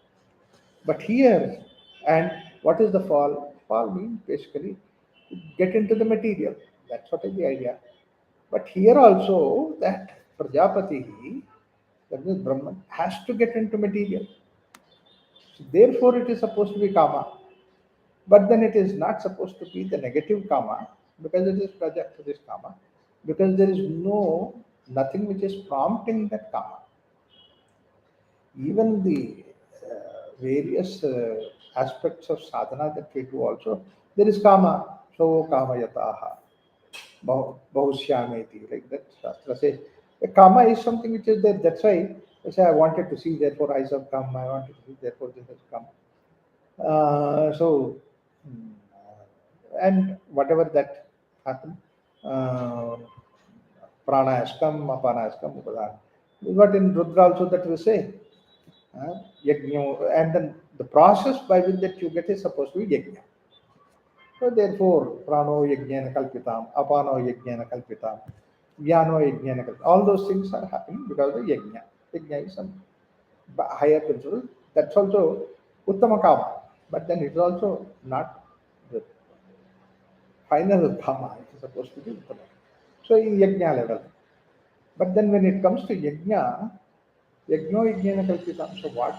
But here, and what is the fall? Fall means basically get into the material. That's what is the idea. But here also that Prajapati, that means Brahman, has to get into material. So therefore, it is supposed to be karma. But then it is not supposed to be the negative karma because it is project to this karma. Because there is nothing which is prompting that karma. Even the various aspects of sadhana that we do also, there is karma. So kama yataha, bahushyameti, like that Shastra says. The karma is something which is there. That's why they say, I wanted to see, therefore eyes have come. I wanted to see, therefore this has come. So, and whatever that happened, uh, prana has come, apana has come, upadana. But in Rudra also that we say, yajna, and then the process by which that you get is supposed to be yajna. So therefore, prano yajnana kalpitam, apano yajnana kalpitam, vyano yajnana kalpitam. All those things are happening because of yajna. Yajna is some higher principle. That's also uttama kama. But then it's also not the final kama. It is supposed to be uttama. So in yajna level. But then when it comes to yajna, yajno yajnana kalpitam. So what?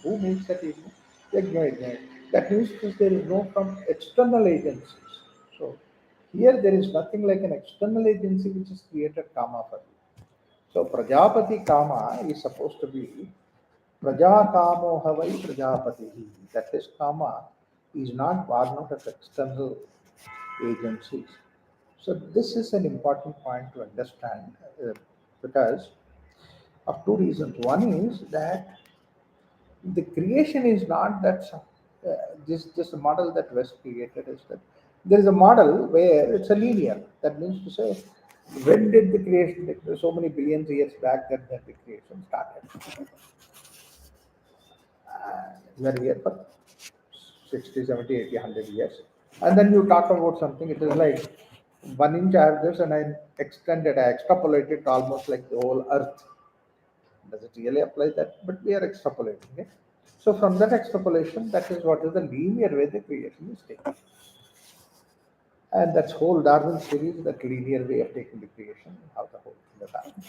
Who makes that yajna? Yajna yajna. That means that there is no from external agencies. So here there is nothing like an external agency which has created karma for you. So Prajapati karma is supposed to be Praja kamo havai Prajapati. That is karma is not born out of external agencies. So this is an important point to understand because of two reasons. One is that the creation is not that this model that West created is that there is a model where it's a linear. That means to say, when did the creation? So many billions of years back that the creation started. We are here for 60, 70, 80, 100 years. And then you talk about something, it is like 1 inch I have this and I extended, I extrapolated almost like the whole earth. Does it really apply that? But we are extrapolating it. So from that extrapolation, that is what is the linear way the creation is taken. And that's whole Darwin series, that linear way of taking the creation, how the whole thing has happened.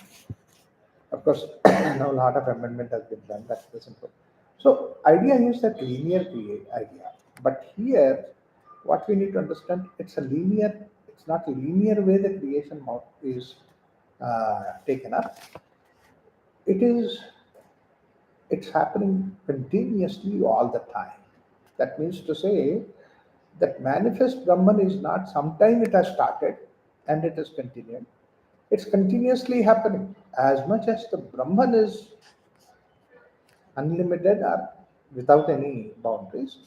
Of course, now a lot of amendment has been done. That's the simple. So idea is that linear create idea. But here, what we need to understand, it's a linear. It's not a linear way the creation is taken up. It is. It's happening continuously all the time. That means to say that manifest Brahman is not sometime it has started and it has continued. It's continuously happening. As much as the Brahman is unlimited or without any boundaries,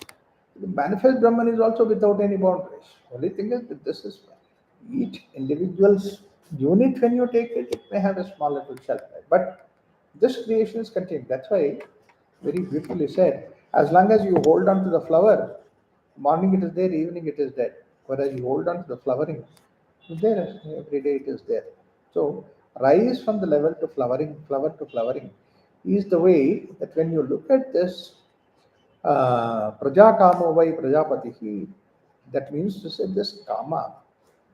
the manifest Brahman is also without any boundaries. Only thing is that this is each individual's unit when you take it, it may have a small little shelf life. But this creation is continuing. That's why very beautifully said, as long as you hold on to the flower, morning it is there, evening it is dead. Whereas you hold on to the flowering, it's there every day it is there. So rise from the level to flowering, flower to flowering is the way that when you look at this Prajakamo vai Prajapatihi, that means to say this karma.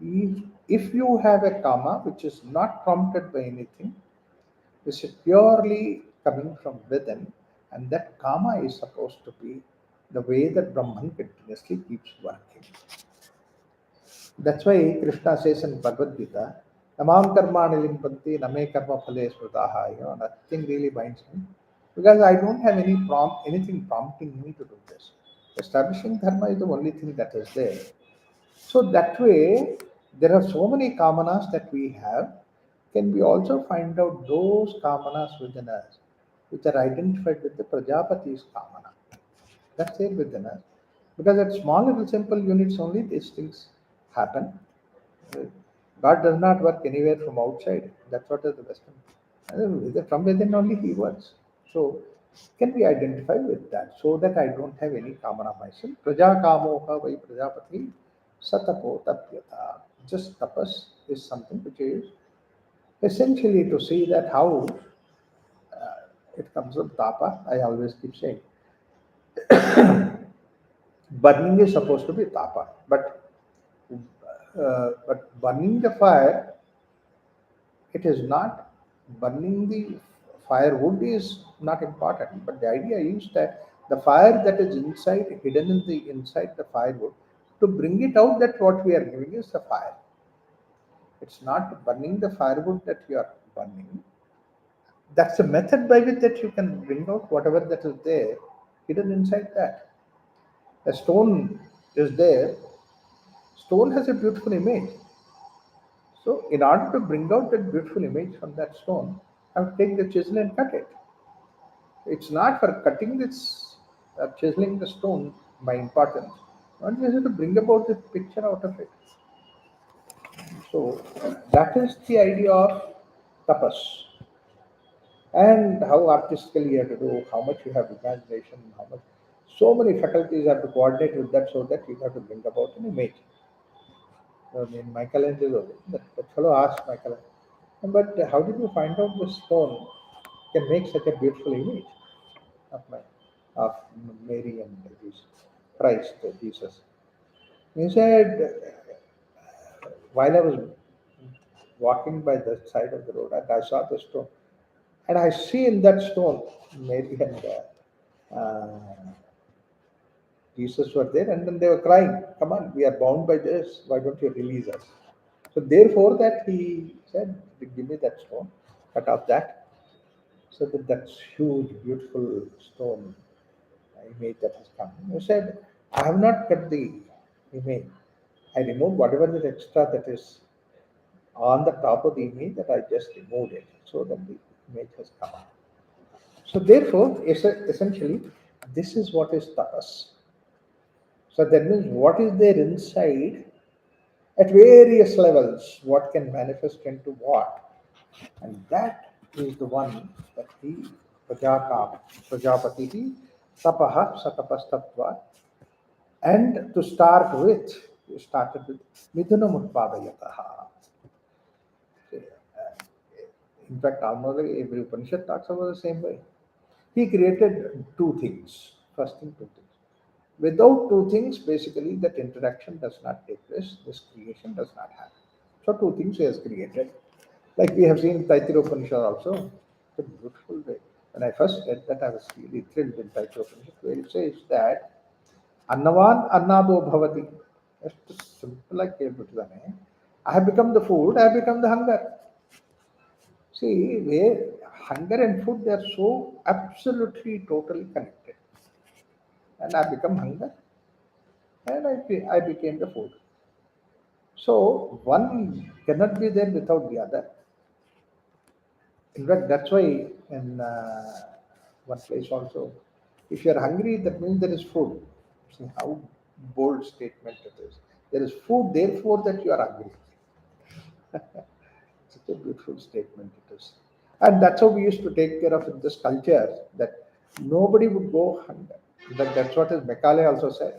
If you have a karma which is not prompted by anything, this is purely coming from within, and that karma is supposed to be the way that Brahman continuously keeps working. That's why Krishna says in Bhagavad Gita, Namam karmani limpanti name karma phale smrutaha. Nothing really binds me because I don't have anything prompting me to do this. Establishing dharma is the only thing that is there. So that way, there are so many kamanas that we have. Can we also find out those kamanas within us, which are identified with the Prajapati's kamana? That's there within us. Because at small little simple units only these things happen. Uh, God does not work anywhere from outside. That's what is the Western. From within only He works. So can we identify with that so that I don't have any kamana myself? Praja kamoha vai prajapati satapo tapyata. Just tapas is something which is essentially to see that how it comes with tapa. I always keep saying burning is supposed to be tapa, but burning the fire, it is not burning the firewood is not important, but the idea is that the fire that is inside, hidden in the inside the firewood, to bring it out, that what we are giving is the fire. It's not burning the firewood that you are burning. That's the method by which that you can bring out whatever that is there hidden inside that. A stone is there. Stone has a beautiful image. So, in order to bring out that beautiful image from that stone, I have to take the chisel and cut it. It's not for cutting this, chiseling the stone by importance. Not just to bring about the picture out of it. So, that is the idea of tapas. And how artistically you have to do, how much you have imagination, how much. So many faculties have to coordinate with that so that you have to bring about an image. I mean, Michelangelo, that fellow asked Michelangelo, but how did you find out this stone can make such a beautiful image of my of Mary and Jesus, Christ, Jesus? He said, while I was walking by the side of the road, and I saw the stone, and I see in that stone Mary and Jesus were there, and then they were crying, "Come on, we are bound by this. Why don't you release us?" So therefore, that he said, "Give me that stone, cut off that." So that huge, beautiful stone image that has come. He said, "I have not cut the image. I removed whatever the extra that is on the top of the image, that I just removed it so that the image has come out." So therefore, essentially, this is what is tapas. So that means what is there inside at various levels, what can manifest into what. And that is the one that he, Prajapati, Tapaha, Satapastatva. And to start with, we started with Midhunam Utpadayataha. In fact, almost like every Upanishad talks about the same way. He created two things. First thing, two things. Without two things, basically, that interaction does not take place, this creation does not happen. So, two things he has created. Like we have seen Taittiriya Upanishad also, it's a beautiful way. When I first read that, I was really thrilled in Taittiriya Upanishad, where it says that Annavan Annado Bhavati. ಎಷ್ಟು simple ಆಗಿ ಕೇಳ್ಬಿಟ್ಟಿದ್ದಾನೆ. I have become the food, I have become the hunger. See, where hunger and food, they are so absolutely totally connected. And I become hunger, and I became the food. So one cannot be there without the other. In fact, that's why in one place also, if you are hungry, that means there is food. See how bold statement it is. There is food, therefore that you are hungry. Such a beautiful statement it is. And that's how we used to take care of in this culture, that nobody would go hunger. That's what is Macaulay also said.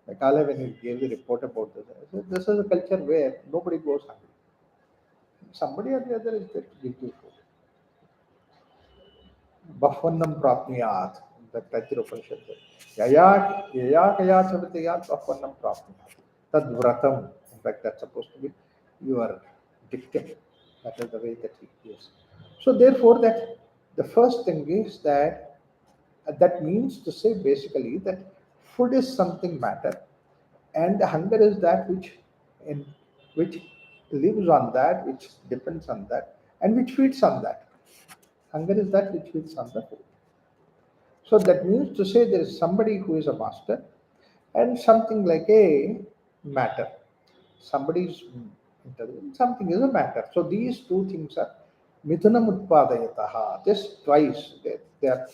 Macaulay, when he gave the report about this, he said, this is a culture where nobody goes hungry. Somebody or the other is there to give you food. Bhafannam prapniyat, the Taittiriya Upanishad says. Yaya kaya chavatayat bhafannam prapniyat. Tad vratam. In fact, that's supposed to be your dictum. That is the way that he gives. So therefore, that the first thing is that that means to say basically that Food is something matter, and hunger is that in which lives on that, which depends on that, and which feeds on that. Hunger is that which feeds on the food. So that means to say there is somebody who is a master and something like a matter. Somebody is intelligent, something is a matter. So these two things are mithunam utpadayataha. This twice they are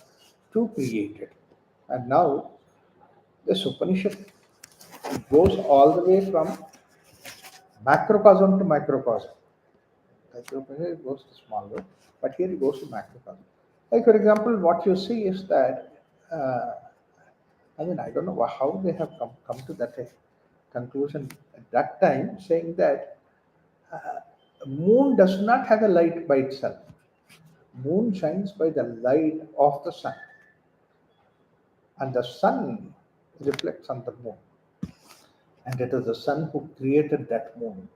two created. And now this Upanishad goes all the way from macrocosm to microcosm. Like Upanishad goes to small world, but here it goes to macrocosm. Like for example, what you see is that I mean, I don't know how they have come to that conclusion at that time, saying that moon does not have a light by itself. Moon shines by the light of the sun, and the sun reflects on the moon, and it is the sun who created that moon.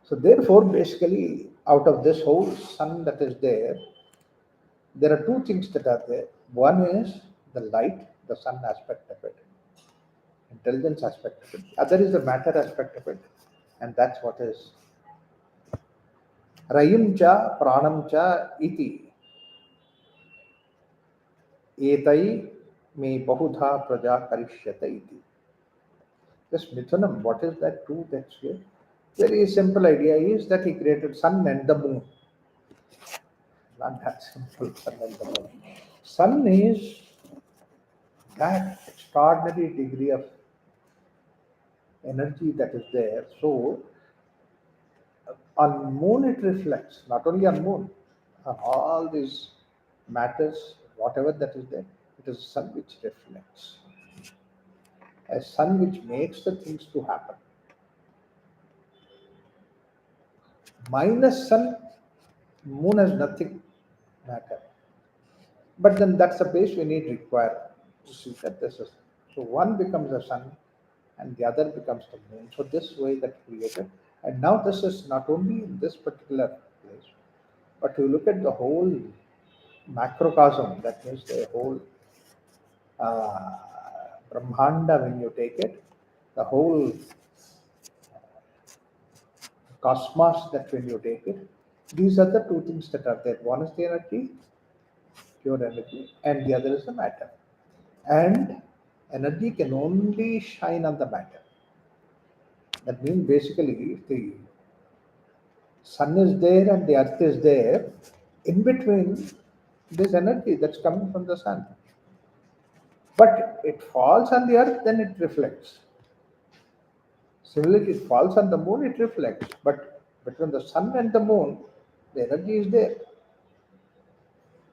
So therefore, basically, out of this whole sun that is there are two things that are there. One is the light, the sun aspect of it, intelligence aspect of it. Other is the matter aspect of it, and that's what is रयिं च प्राणं च इति एतै मे बहुधा प्रजा करिष्यते इति. This Mithunam, what is that two that's here? Very simple idea is that he created sun and the moon. Not that simple, sun and the moon. Sun is that extraordinary degree of energy that is there. So on moon it reflects, not only on moon, on all these matters, whatever that is there, it is sun which reflects. A sun which makes the things to happen. Minus sun, moon has nothing matter. But then that's the base we need require to see that this is. So one becomes the sun and the other becomes the moon. So this way that created. And now this is not only in this particular place, but you look at the whole macrocosm, that means the whole uh, Brahmanda when you take it, the whole cosmos that when you take it, these are the two things that are there. One is the energy, pure energy, and the other is the matter. And energy can only shine on the matter. That means basically if the sun is there and the earth is there, in between this energy that's coming from the sun. But it falls on the earth, then it reflects. Similarly, it falls on the moon, it reflects. But between the sun and the moon, the energy is there.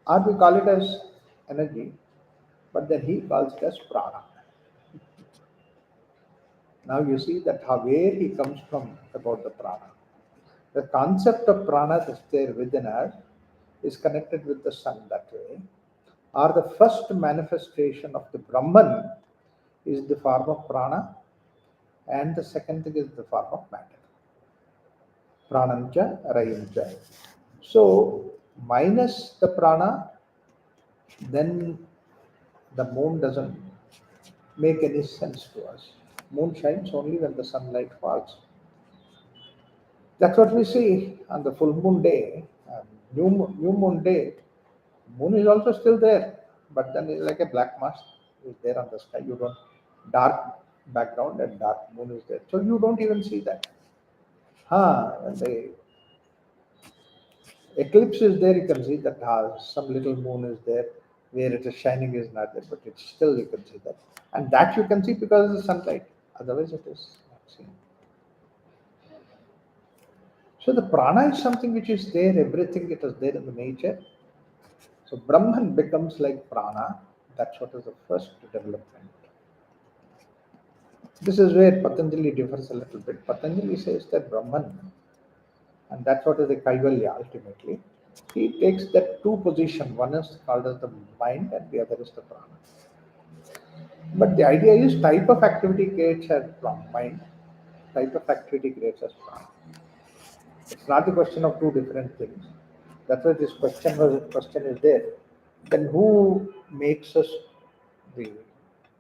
Or we call it as energy, but then he calls it as prana. Now you see that how where he comes from about the prana. The concept of prana that's there within us is connected with the sun that way. Or the first manifestation of the Brahman is the form of prana, and the second thing is the form of matter. Pranancha, Rayincha. So minus the prana, then the moon doesn't make any sense to us. Moon shines only when the sunlight falls. That's what we see on the full moon day. New moon day, moon is also still there, but then it's like a black mask is there on the sky. You don't dark background and dark moon is there, so you don't even see that. When the eclipse is there, you can see that some little moon is there where it is shining is not there, but it's still you can see that, and that you can see because of the sunlight. Otherwise, it is not seen. So the prana is something which is there, everything it is there in the nature. So Brahman becomes like prana. That's what is the first development. This is where Patanjali differs a little bit. Patanjali says that Brahman, and that's what is the Kaivalya ultimately. He takes that two position. One is called as the mind, and the other is the prana. But the idea is type of activity creates as mind, type of activity creates as prana. It's not the question of two different things. That's why this question is there. Then who makes us the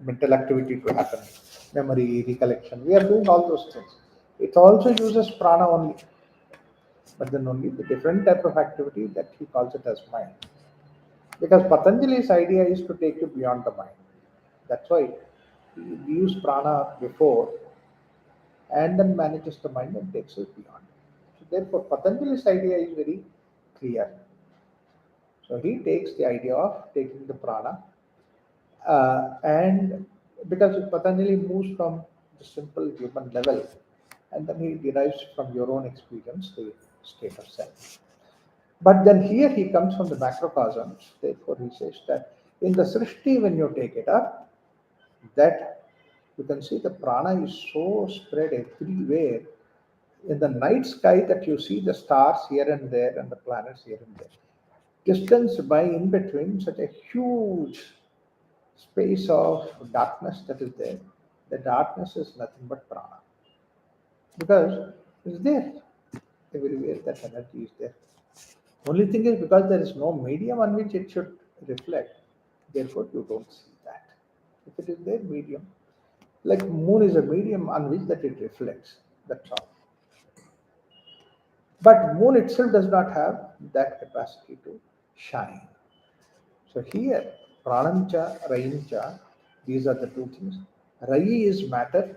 mental activity to happen, memory, recollection. We are doing all those things. It also uses prana only, but then only the different type of activity that he calls it as mind. Because Patanjali's idea is to take you beyond the mind. That's why he views prana before and then manages the mind and takes it beyond. So therefore, Patanjali's idea is very clear. So he takes the idea of taking the prana, and because Patanjali moves from the simple human level, and then he derives from your own experience the state of self. But then here he comes from the macrocosms. Therefore, he says that in the Srishti, when you take it up, that you can see the prana is so spread everywhere in the night sky that you see the stars here and there and the planets here and there. Distance by in between such a huge space of darkness that is there. The darkness is nothing but prana because it's there everywhere. That energy is there. Only thing is because there is no medium on which it should reflect, therefore you don't see that. If it is there, medium, like moon is a medium on which that it reflects. That's all. But moon itself does not have that capacity to shine. So here, pranancha, rayincha, these are the two things. Rayi is matter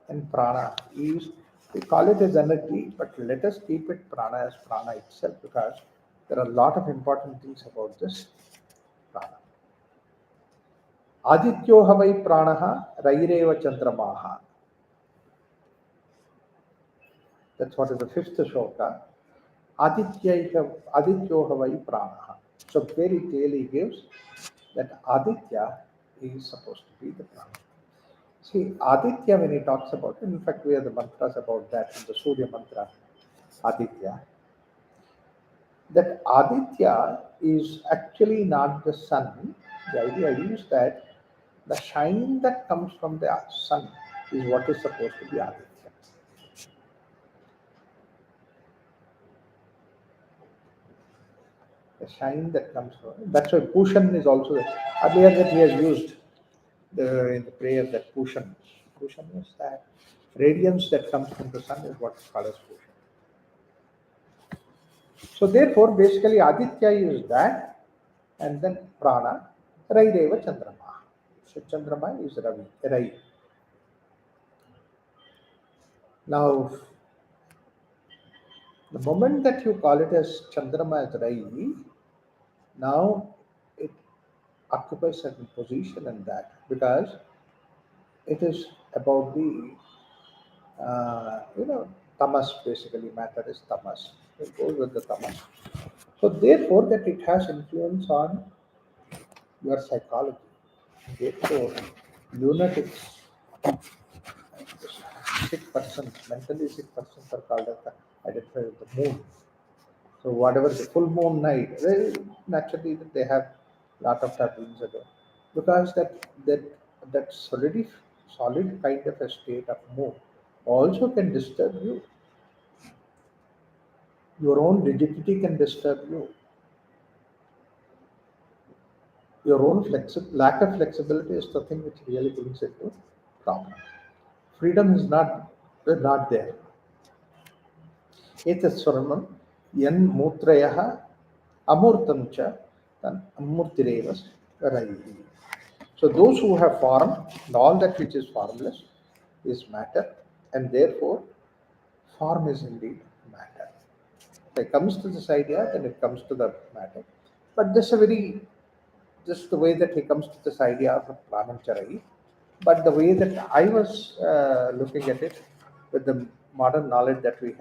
and prana is, we call it as energy, but let us keep it prana as prana itself because there are a lot of important things about this prana. Adityo havai pranaha raireva chandramaha. That's what is the fifth shloka. Adityo havai pranaha. So very clearly gives that Aditya is supposed to be the prana. See, Aditya, when he talks about it, in fact, we have the mantras about that in the Surya mantra, Aditya. That Aditya is actually not the sun. The idea is that the shine that comes from the sun is what is supposed to be Aditya. The shine that comes from that's why Pushan is also earlier that he has used in the prayer that Pushan. Pushan is that radiance that comes from the sun is what is called as Pushan. So therefore, basically Aditya is that, and then Prana, Raireva Chandrama. So Chandrama is Ravi, Rai. Now, the moment that you call it as Chandrama as Rai, now it occupies certain position in that because it is about the tamas basically matter is tamas. It goes with the tamas. So therefore, that it has influence on your psychology. Therefore, lunatics, sick persons, mentally sick persons are called as identified with the moon. So whatever the full moon night, naturally they have lot of taboos ago because that solid kind of a state of moon also can disturb you. Your own rigidity can disturb you. Your own lack of flexibility is the thing which really brings it to problem. Freedom is not there. एतत् स्वर्णं यन्मूत्रयः अमूर्तं च तन् अमूर्तिरेव रैः. So those who have form, all that which is formless is matter, and therefore form is indeed matter. If it comes to this idea, then it comes to the matter. But this is a very just the way that he comes to this idea of Pranamcharai. But the way that I was looking at it with the modern knowledge that we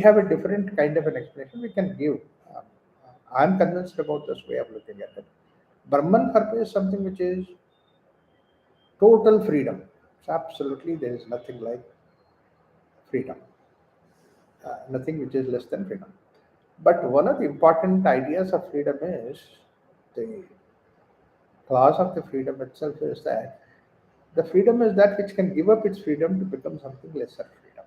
have a different kind of an explanation we can give. Um, I'm convinced about this way of looking at it. Brahman purpose is something which is total freedom. So absolutely, there is nothing like freedom, nothing which is less than freedom. But one of the important ideas of freedom is the clause of the freedom itself is that the freedom is that which can give up its freedom to become something lesser freedom.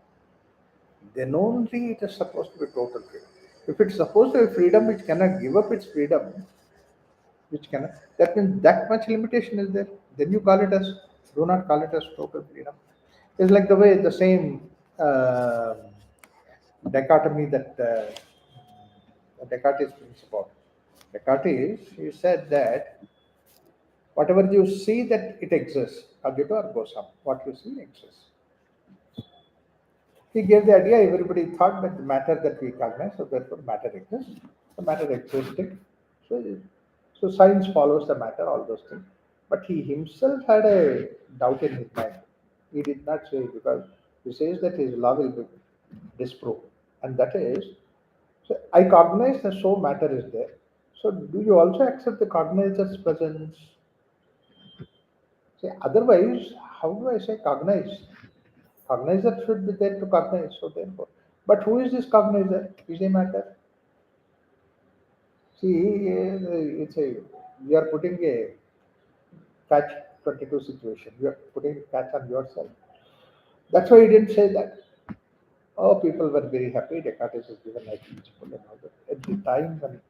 Then only it is supposed to be total freedom. If it's supposed to be freedom which cannot give up its freedom, which cannot. That means that much limitation is there. Then you call it as, do not call it as total freedom. It's like the way the same dichotomy that Descartes brings about. Descartes, he said that whatever you see that it exists, Agito or goes up. What you see exists. He gave the idea everybody thought that the matter that we cognize, so therefore matter exists. The matter existed. So, so science follows the matter, all those things. But he himself had a doubt in his mind. He did not say it because he says that his law will be disproved. And that is, so I cognize that so matter is there. So do you also accept the cognizer's presence? See, otherwise, how do I say cognize? Cognizer should be there to cognize. So therefore, but who is this cognizer? Is a matter. See, it's a you are putting a catch 22 situation. You are putting catch on yourself. That's why he didn't say that. Oh, people were very happy. Descartes is given like principle and all that. At the time when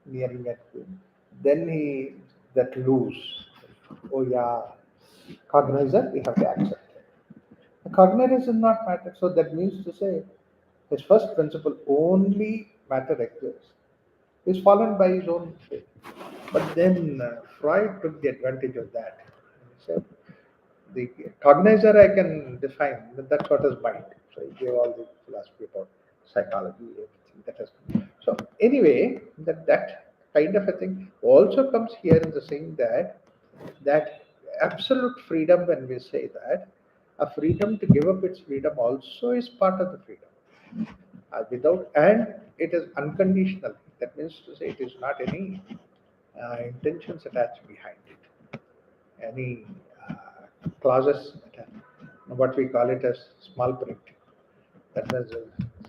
nearing at him, then he that lose. Oh yeah, cognizer, we have to accept it. The cognizance is not matter. So that means to say his first principle only matter exists is followed by his own faith. But then Freud took the advantage of that. He said, the cognizer I can define, but that's what is mind. So he gave all the philosophy about psychology, everything that has. So anyway, that kind of a thing also comes here in the saying that absolute freedom, when we say that, a freedom to give up its freedom also is part of the freedom. Without, and it is unconditional. That means to say it is not any intentions attached behind it, any clauses attached, what we call it as small print. That means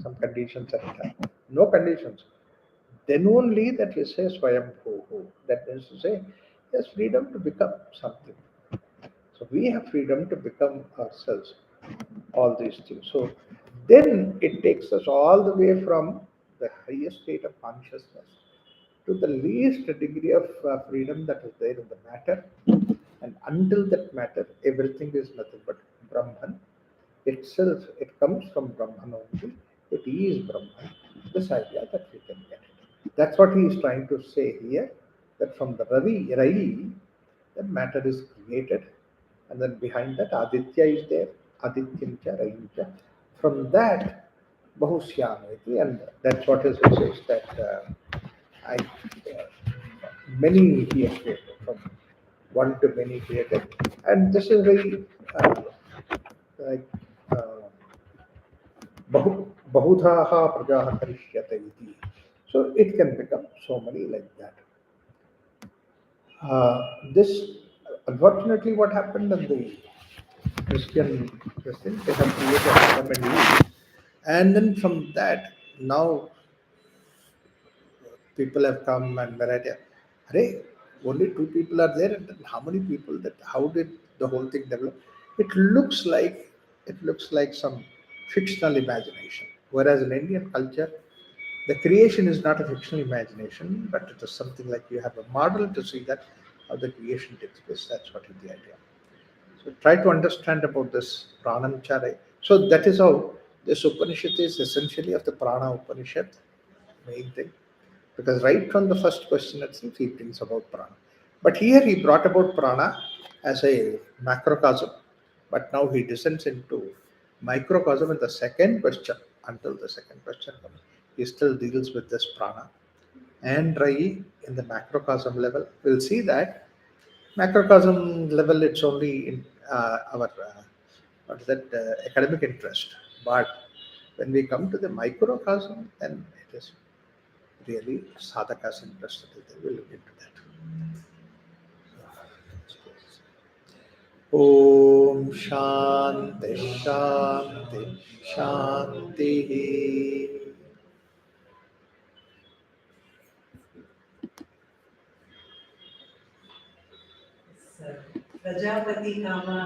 some conditions are attached. No conditions. Then only that we say Swayam Bhuhu. That means to say, yes, freedom to become something. So we have freedom to become ourselves, all these things. So then it takes us all the way from the highest state of consciousness to the least degree of freedom that is there in the matter. And until that matter, everything is nothing but Brahman itself. It comes from Brahman only. It is Brahman. This idea that we can get it. That's what he is trying to say here. That from the Rai, the matter is created, and then behind that Aditya is there. Adityamcha, Raimcha. From that, Bahusyamiti, and that's what is it says that I many he has created from one to many created, and this is very like बहु बहुधाः प्रजाः करिष्यते इति. So it can become so many like that. This unfortunately what happened in the Christian Christians, they have created Adam and Eve, and then from that now people have come and variety. Array, only two people are there, and then how many people that? How did the whole thing develop? It looks like some fictional imagination. Whereas in Indian culture, the creation is not a fictional imagination, but it is something like you have a model to see that how the creation takes place. That's what is the idea. So try to understand about this pranamchara. So that is how this Upanishad is essentially of the Prana Upanishad, main thing. Because right from the first question itself, he thinks about prana. But here he brought about prana as a macrocosm. But now he descends into microcosm in the second question. Until the second question comes, he still deals with this prana. And Rai in the macrocosm level, we'll see that macrocosm level, it's only in our what is that academic interest. But when we come to the microcosm, then it is really sadhaka's interest. We'll look into that. Om Shanti Shanti Shanti. Prajapati comma